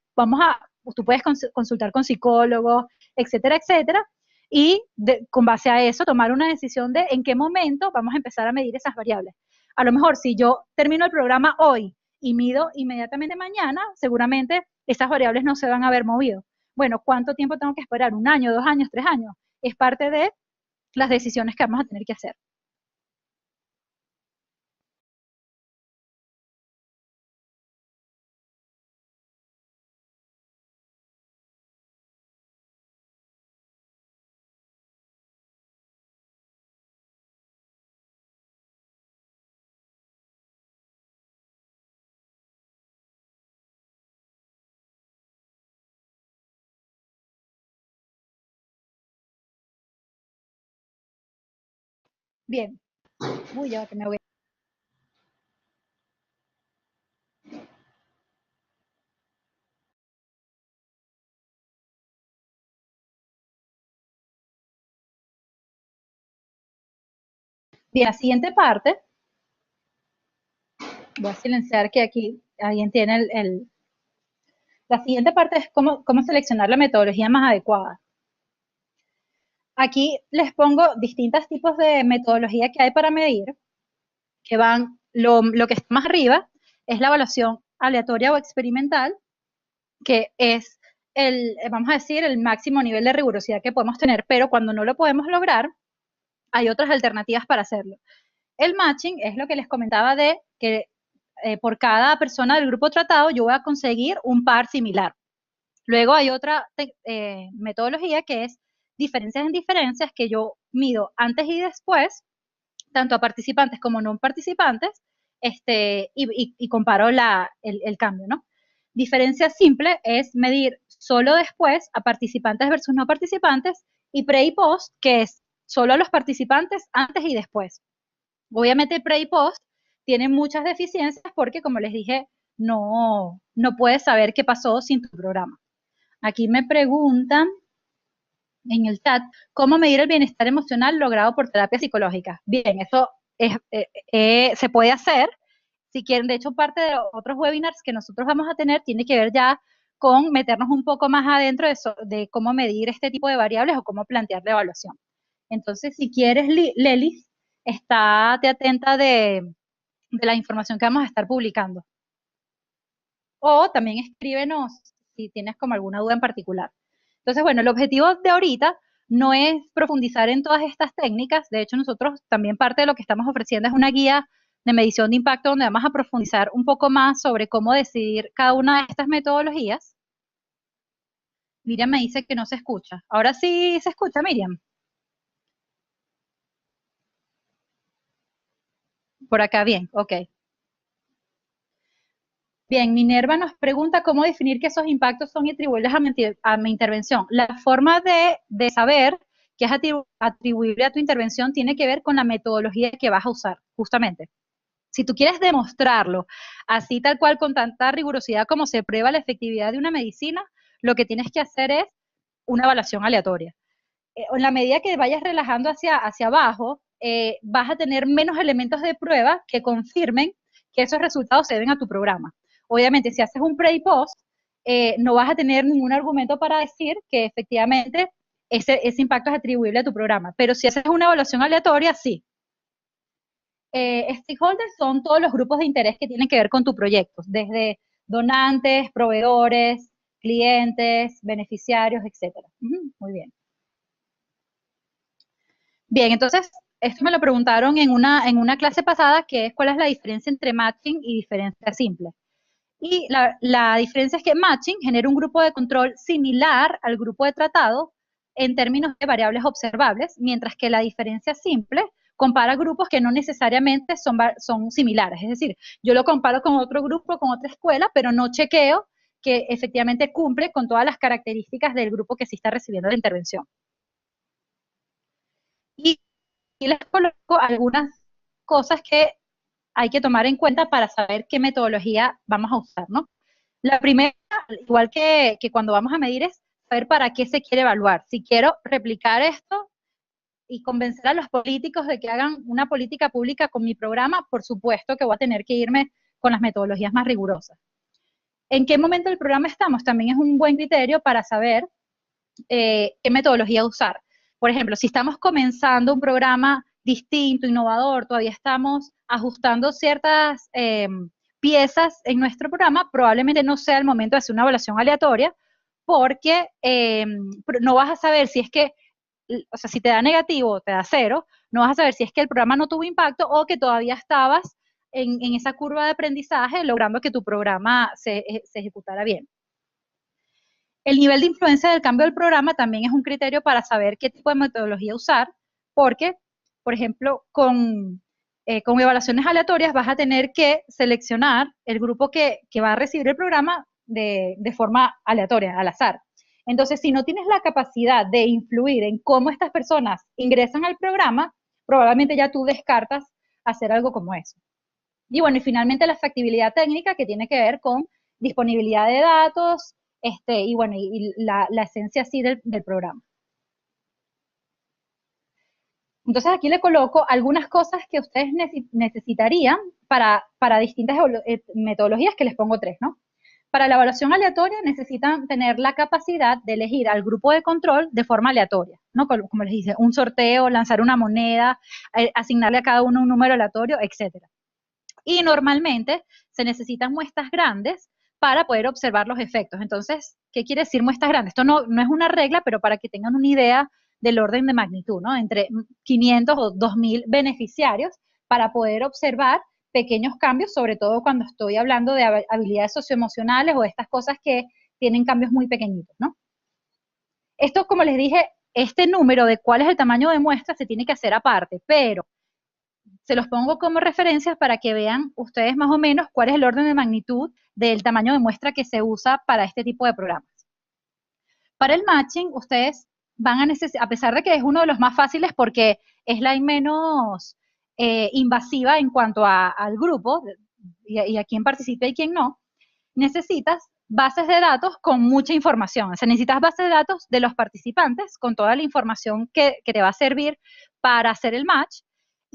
tú puedes consultar con psicólogos, etcétera, etcétera, y con base a eso tomar una decisión de en qué momento vamos a empezar a medir esas variables. A lo mejor si yo termino el programa hoy y mido inmediatamente mañana, seguramente esas variables no se van a haber movido. Bueno, ¿cuánto tiempo tengo que esperar? ¿Un año, 2 años, 3 años? Es parte de las decisiones que vamos a tener que hacer. Bien. Uy, ya que me voy. Bien, la siguiente parte, voy a silenciar que aquí alguien tiene la siguiente parte es cómo seleccionar la metodología más adecuada. Aquí les pongo distintos tipos de metodología que hay para medir, que van, lo que está más arriba es la evaluación aleatoria o experimental, que es vamos a decir, el máximo nivel de rigurosidad que podemos tener, pero cuando no lo podemos lograr, hay otras alternativas para hacerlo. El matching es lo que les comentaba de que por cada persona del grupo tratado yo voy a conseguir un par similar. Luego hay otra metodología que es diferencias en diferencias, que yo mido antes y después, tanto a participantes como no participantes, y comparo el cambio, ¿no? Diferencia simple es medir solo después a participantes versus no participantes, y pre y post, que es solo a los participantes antes y después. Obviamente pre y post tienen muchas deficiencias porque, como les dije, no puedes saber qué pasó sin tu programa. Aquí me preguntan en el chat, ¿cómo medir el bienestar emocional logrado por terapia psicológica? Bien, eso se puede hacer. Si quieren, de hecho, parte de otros webinars que nosotros vamos a tener tiene que ver ya con meternos un poco más adentro de cómo medir este tipo de variables o cómo plantear la evaluación. Entonces, si quieres, Lelis, estate atenta de la información que vamos a estar publicando. O también escríbenos si tienes como alguna duda en particular. Entonces, bueno, el objetivo de ahorita no es profundizar en todas estas técnicas. De hecho, nosotros también parte de lo que estamos ofreciendo es una guía de medición de impacto donde vamos a profundizar un poco más sobre cómo decidir cada una de estas metodologías. Miriam me dice que no se escucha. Ahora sí se escucha, Miriam. Por acá, bien, ok. Bien, Minerva nos pregunta cómo definir que esos impactos son atribuibles a mi intervención. La forma de saber que es atribuible a tu intervención tiene que ver con la metodología que vas a usar, justamente. Si tú quieres demostrarlo así tal cual con tanta rigurosidad como se prueba la efectividad de una medicina, lo que tienes que hacer es una evaluación aleatoria. En la medida que vayas relajando hacia abajo, vas a tener menos elementos de prueba que confirmen que esos resultados se deben a tu programa. Obviamente, si haces un pre y post, no vas a tener ningún argumento para decir que efectivamente ese impacto es atribuible a tu programa. Pero si haces una evaluación aleatoria, sí. Stakeholders son todos los grupos de interés que tienen que ver con tu proyecto, desde donantes, proveedores, clientes, beneficiarios, etcétera. Muy bien. Bien, entonces, esto me lo preguntaron en una clase pasada, que es cuál es la diferencia entre matching y diferencia simple. Y la diferencia es que matching genera un grupo de control similar al grupo de tratado en términos de variables observables, mientras que la diferencia simple compara grupos que no necesariamente son similares. Es decir, yo lo comparo con otro grupo, con otra escuela, pero no chequeo que efectivamente cumple con todas las características del grupo que sí está recibiendo la intervención. Y les coloco algunas cosas que hay que tomar en cuenta para saber qué metodología vamos a usar, ¿no? La primera, igual que cuando vamos a medir, es saber para qué se quiere evaluar. Si quiero replicar esto y convencer a los políticos de que hagan una política pública con mi programa, por supuesto que voy a tener que irme con las metodologías más rigurosas. ¿En qué momento del programa estamos? También es un buen criterio para saber qué metodología usar. Por ejemplo, si estamos comenzando un programa distinto, innovador, todavía estamos ajustando ciertas piezas en nuestro programa, probablemente no sea el momento de hacer una evaluación aleatoria, porque no vas a saber si es que, o sea, si te da negativo o te da cero, no vas a saber si es que el programa no tuvo impacto o que todavía estabas en esa curva de aprendizaje logrando que tu programa se ejecutara bien. El nivel de influencia del cambio del programa también es un criterio para saber qué tipo de metodología usar, porque, por ejemplo, con evaluaciones aleatorias vas a tener que seleccionar el grupo que va a recibir el programa de forma aleatoria, al azar. Entonces, si no tienes la capacidad de influir en cómo estas personas ingresan al programa, probablemente ya tú descartas hacer algo como eso. Y bueno, y finalmente la factibilidad técnica, que tiene que ver con disponibilidad de datos, y bueno, y la esencia así del programa. Entonces aquí le coloco algunas cosas que ustedes necesitarían para distintas metodologías, que les pongo tres, ¿no? Para la evaluación aleatoria necesitan tener la capacidad de elegir al grupo de control de forma aleatoria, ¿no? Como les dice, un sorteo, lanzar una moneda, asignarle a cada uno un número aleatorio, etcétera. Y normalmente se necesitan muestras grandes para poder observar los efectos. Entonces, ¿qué quiere decir muestras grandes? Esto no es una regla, pero para que tengan una idea del orden de magnitud, ¿no? Entre 500 o 2000 beneficiarios para poder observar pequeños cambios, sobre todo cuando estoy hablando de habilidades socioemocionales o estas cosas que tienen cambios muy pequeñitos, ¿no? Esto, como les dije, este número de cuál es el tamaño de muestra se tiene que hacer aparte, pero se los pongo como referencias para que vean ustedes más o menos cuál es el orden de magnitud del tamaño de muestra que se usa para este tipo de programas. Para el matching, ustedes van a necesitar, a pesar de que es uno de los más fáciles porque es la menos invasiva en cuanto al grupo y a quién participa y quién no, necesitas bases de datos con mucha información. O sea, necesitas bases de datos de los participantes con toda la información que te va a servir para hacer el match,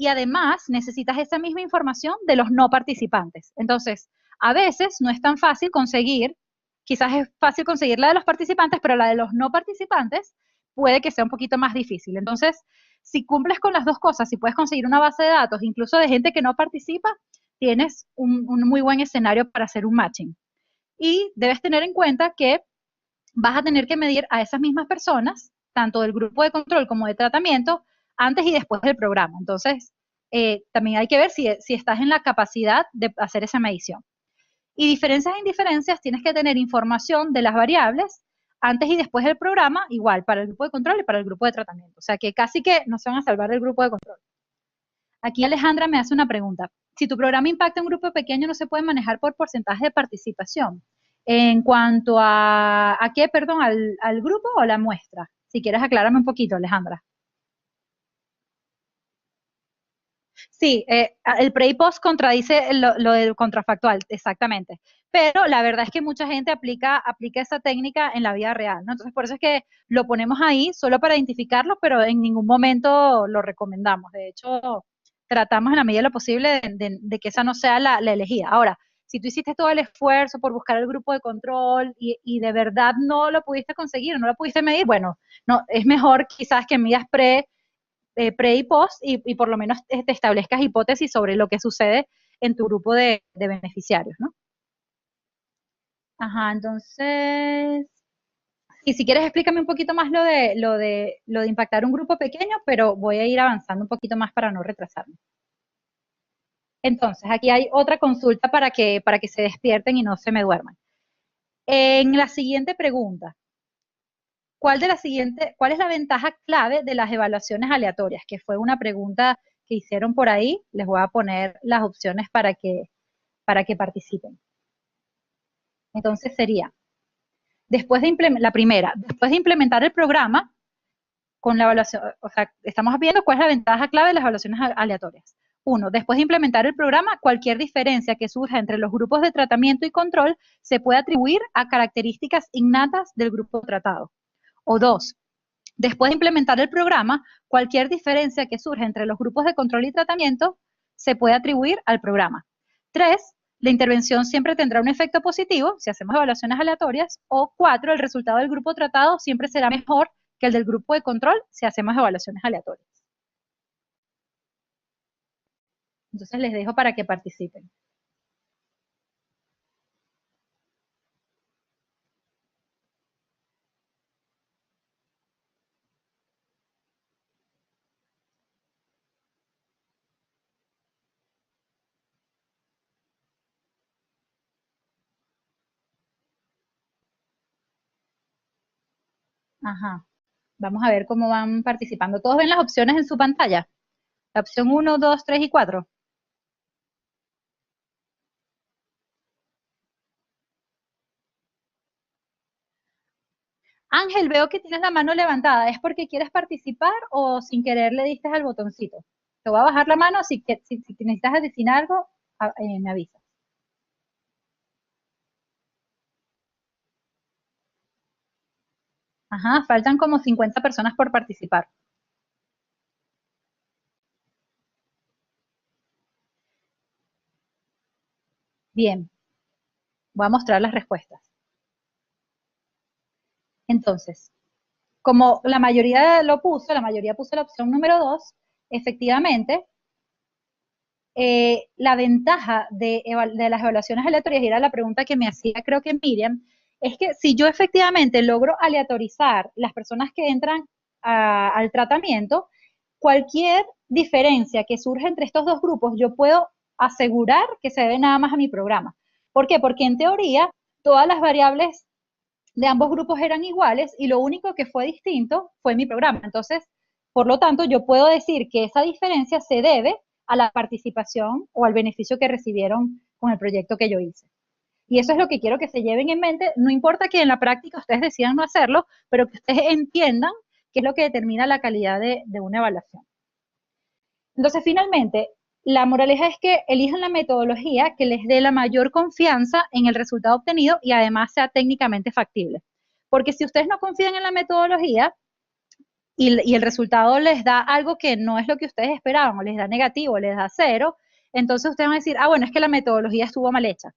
y además necesitas esa misma información de los no participantes. Entonces, a veces no es tan fácil conseguir, quizás es fácil conseguir la de los participantes, pero la de los no participantes puede que sea un poquito más difícil. Entonces, si cumples con las dos cosas, si puedes conseguir una base de datos, incluso de gente que no participa, tienes un muy buen escenario para hacer un matching. Y debes tener en cuenta que vas a tener que medir a esas mismas personas, tanto del grupo de control como de tratamiento, antes y después del programa. Entonces, también hay que ver si estás en la capacidad de hacer esa medición. Y diferencias e indiferencias, tienes que tener información de las variables antes y después del programa, igual para el grupo de control y para el grupo de tratamiento. O sea que casi que no se van a salvar del grupo de control. Aquí Alejandra me hace una pregunta. Si tu programa impacta en un grupo pequeño, ¿no se puede manejar por porcentaje de participación? En cuanto a qué, perdón, al grupo o la muestra. Si quieres aclárame un poquito, Alejandra. Sí, el pre y post contradice lo del contrafactual, exactamente. Pero la verdad es que mucha gente aplica esa técnica en la vida real, ¿no? Entonces, por eso es que lo ponemos ahí solo para identificarlo, pero en ningún momento lo recomendamos. De hecho, tratamos en la medida de lo posible de que esa no sea la elegida. Ahora, si tú hiciste todo el esfuerzo por buscar el grupo de control y de verdad no lo pudiste conseguir, no lo pudiste medir, bueno, no, es mejor quizás que midas pre y post y por lo menos te establezcas hipótesis sobre lo que sucede en tu grupo de beneficiarios, ¿no? Ajá, entonces, y si quieres explícame un poquito más lo de impactar un grupo pequeño, pero voy a ir avanzando un poquito más para no retrasarme. Entonces, aquí hay otra consulta para que se despierten y no se me duerman. En la siguiente pregunta, ¿cuál es la ventaja clave de las evaluaciones aleatorias? Que fue una pregunta que hicieron por ahí. Les voy a poner las opciones para que participen. Entonces sería, la primera, después de implementar el programa con la evaluación, o sea, estamos viendo cuál es la ventaja clave de las evaluaciones aleatorias. Uno, después de implementar el programa, cualquier diferencia que surja entre los grupos de tratamiento y control se puede atribuir a características innatas del grupo tratado. O dos, después de implementar el programa, cualquier diferencia que surja entre los grupos de control y tratamiento se puede atribuir al programa. Tres, la intervención siempre tendrá un efecto positivo si hacemos evaluaciones aleatorias. O cuatro, el resultado del grupo tratado siempre será mejor que el del grupo de control si hacemos evaluaciones aleatorias. Entonces les dejo para que participen. Ajá. Vamos a ver cómo van participando. ¿Todos ven las opciones en su pantalla? La opción 1, 2, 3 y 4. Ángel, veo que tienes la mano levantada. ¿Es porque quieres participar o sin querer le diste al botoncito? Te voy a bajar la mano. Si necesitas decir algo, me avisas. Ajá, faltan como 50 personas por participar. Bien, voy a mostrar las respuestas. Entonces, como la mayoría lo puso, la mayoría puso la opción número 2, efectivamente, la ventaja de las evaluaciones aleatorias, y era la pregunta que me hacía creo que Miriam, es que si yo efectivamente logro aleatorizar las personas que entran al tratamiento, cualquier diferencia que surja entre estos dos grupos, yo puedo asegurar que se debe nada más a mi programa. ¿Por qué? Porque en teoría todas las variables de ambos grupos eran iguales y lo único que fue distinto fue mi programa. Entonces, por lo tanto, yo puedo decir que esa diferencia se debe a la participación o al beneficio que recibieron con el proyecto que yo hice. Y eso es lo que quiero que se lleven en mente. No importa que en la práctica ustedes decidan no hacerlo, pero que ustedes entiendan qué es lo que determina la calidad de una evaluación. Entonces, finalmente, la moraleja es que elijan la metodología que les dé la mayor confianza en el resultado obtenido y además sea técnicamente factible. Porque si ustedes no confían en la metodología y el resultado les da algo que no es lo que ustedes esperaban, o les da negativo, les da cero, entonces ustedes van a decir, ah, bueno, es que la metodología estuvo mal hecha.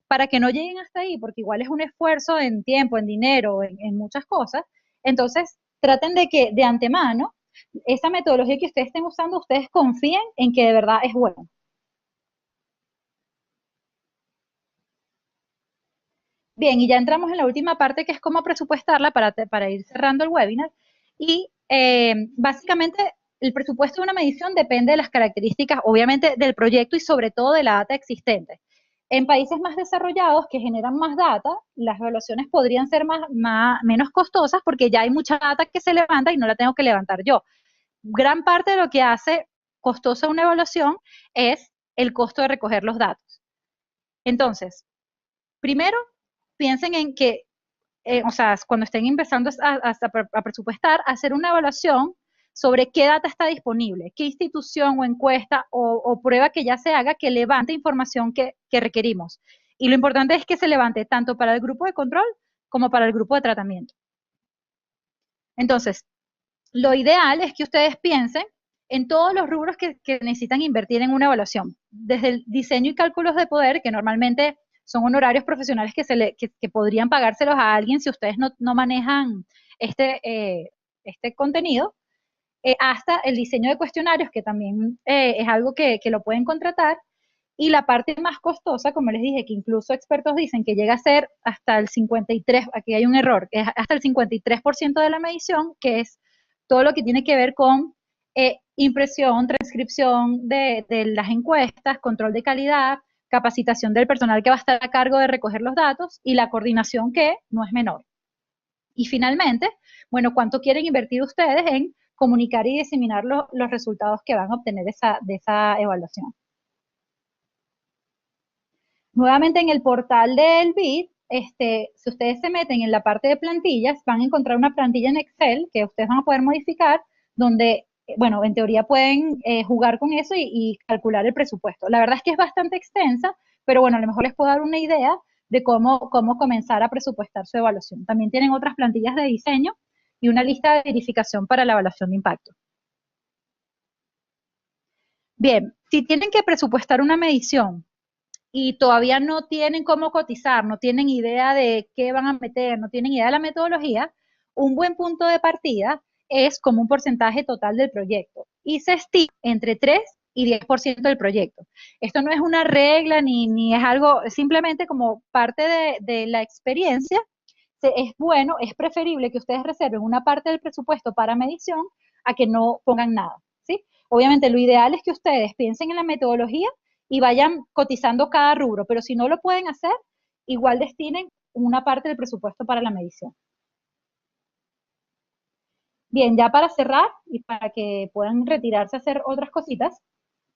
Para que no lleguen hasta ahí, porque igual es un esfuerzo en tiempo, en dinero, en muchas cosas, entonces traten de que de antemano esa metodología que ustedes estén usando, ustedes confíen en que de verdad es buena. Bien, y ya entramos en la última parte que es cómo presupuestarla para ir cerrando el webinar. Y básicamente el presupuesto de una medición depende de las características, obviamente, del proyecto y sobre todo de la data existente. En países más desarrollados que generan más data, las evaluaciones podrían ser menos costosas porque ya hay mucha data que se levanta y no la tengo que levantar yo. Gran parte de lo que hace costosa una evaluación es el costo de recoger los datos. Entonces, primero, piensen en que, o sea, cuando estén empezando a presupuestar, hacer una evaluación sobre qué data está disponible, qué institución o encuesta o prueba que ya se haga que levante información que requerimos. Y lo importante es que se levante tanto para el grupo de control como para el grupo de tratamiento. Entonces, lo ideal es que ustedes piensen en todos los rubros que necesitan invertir en una evaluación, desde el diseño y cálculos de poder, que normalmente son honorarios profesionales que podrían pagárselos a alguien si ustedes no manejan este contenido, hasta el diseño de cuestionarios, que también es algo que lo pueden contratar, y la parte más costosa, como les dije, que incluso expertos dicen que llega a ser hasta el 53%, aquí hay un error, que es hasta el 53% de la medición, que es todo lo que tiene que ver con impresión, transcripción de las encuestas, control de calidad, capacitación del personal que va a estar a cargo de recoger los datos y la coordinación que no es menor. Y finalmente, bueno, ¿cuánto quieren invertir ustedes en comunicar y diseminar los resultados que van a obtener de esa evaluación? Nuevamente en el portal del BID, si ustedes se meten en la parte de plantillas, van a encontrar una plantilla en Excel que ustedes van a poder modificar, donde, bueno, en teoría pueden jugar con eso y calcular el presupuesto. La verdad es que es bastante extensa, pero bueno, a lo mejor les puedo dar una idea de cómo comenzar a presupuestar su evaluación. También tienen otras plantillas de diseño y una lista de verificación para la evaluación de impacto. Bien, si tienen que presupuestar una medición y todavía no tienen cómo cotizar, no tienen idea de qué van a meter, no tienen idea de la metodología, un buen punto de partida es como un porcentaje total del proyecto y se estima entre 3 y 10% del proyecto. Esto no es una regla ni es algo, simplemente como parte de la experiencia, es bueno, es preferible que ustedes reserven una parte del presupuesto para medición a que no pongan nada, ¿sí? Obviamente lo ideal es que ustedes piensen en la metodología y vayan cotizando cada rubro, pero si no lo pueden hacer, igual destinen una parte del presupuesto para la medición. Bien, ya para cerrar y para que puedan retirarse a hacer otras cositas,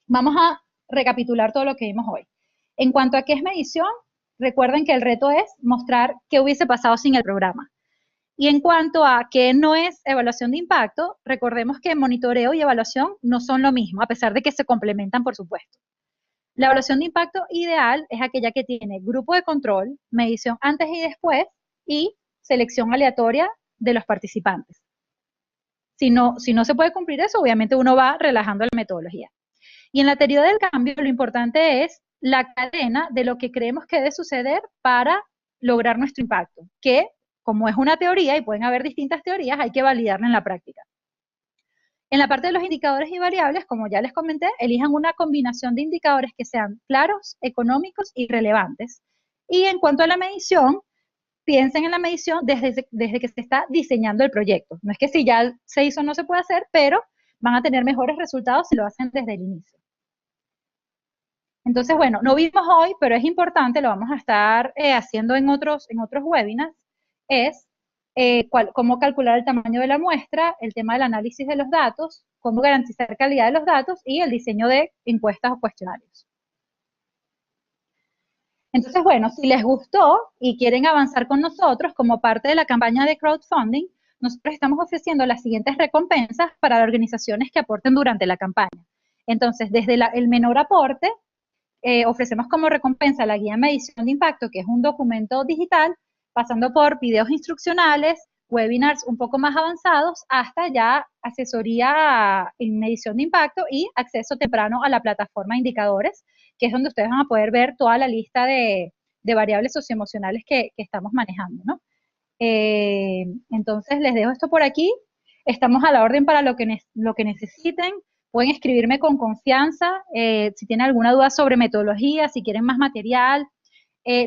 vamos a recapitular todo lo que vimos hoy. En cuanto a qué es medición, recuerden que el reto es mostrar qué hubiese pasado sin el programa. Y en cuanto a qué no es evaluación de impacto, recordemos que monitoreo y evaluación no son lo mismo, a pesar de que se complementan, por supuesto. La evaluación de impacto ideal es aquella que tiene grupo de control, medición antes y después y selección aleatoria de los participantes. Si no se puede cumplir eso, obviamente uno va relajando la metodología. Y en la teoría del cambio, lo importante es la cadena de lo que creemos que debe suceder para lograr nuestro impacto, que como es una teoría y pueden haber distintas teorías, hay que validarla en la práctica. En la parte de los indicadores y variables, como ya les comenté, elijan una combinación de indicadores que sean claros, económicos y relevantes. Y en cuanto a la medición, piensen en la medición desde que se está diseñando el proyecto. No es que si ya se hizo no se puede hacer, pero van a tener mejores resultados si lo hacen desde el inicio. Entonces, bueno, no vimos hoy, pero es importante, lo vamos a estar haciendo en otros webinars, es cómo calcular el tamaño de la muestra, el tema del análisis de los datos, cómo garantizar calidad de los datos y el diseño de encuestas o cuestionarios. Entonces, bueno, si les gustó y quieren avanzar con nosotros como parte de la campaña de crowdfunding, nosotros estamos ofreciendo las siguientes recompensas para las organizaciones que aporten durante la campaña. Entonces, desde el menor aporte, ofrecemos como recompensa la guía Medición de Impacto, que es un documento digital, pasando por videos instruccionales, webinars un poco más avanzados, hasta ya asesoría en medición de impacto y acceso temprano a la plataforma de indicadores, que es donde ustedes van a poder ver toda la lista de variables socioemocionales que estamos manejando, ¿no? Entonces, les dejo esto por aquí. Estamos a la orden para lo que necesiten. Pueden escribirme con confianza si tienen alguna duda sobre metodología, si quieren más material.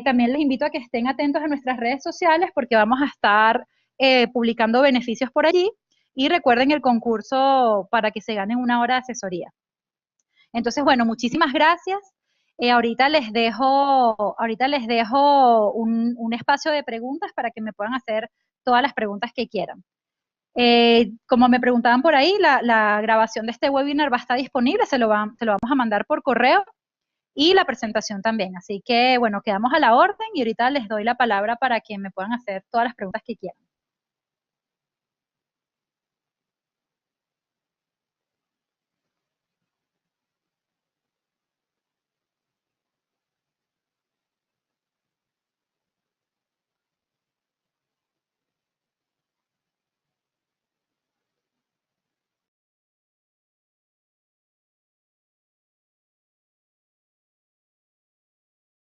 También les invito a que estén atentos a nuestras redes sociales porque vamos a estar publicando beneficios por allí. Y recuerden el concurso para que se ganen una hora de asesoría. Entonces, bueno, muchísimas gracias. Ahorita les dejo un espacio de preguntas para que me puedan hacer todas las preguntas que quieran. Como me preguntaban por ahí, la grabación de este webinar va a estar disponible, se lo vamos a mandar por correo y la presentación también. Así que, bueno, quedamos a la orden y ahorita les doy la palabra para que me puedan hacer todas las preguntas que quieran.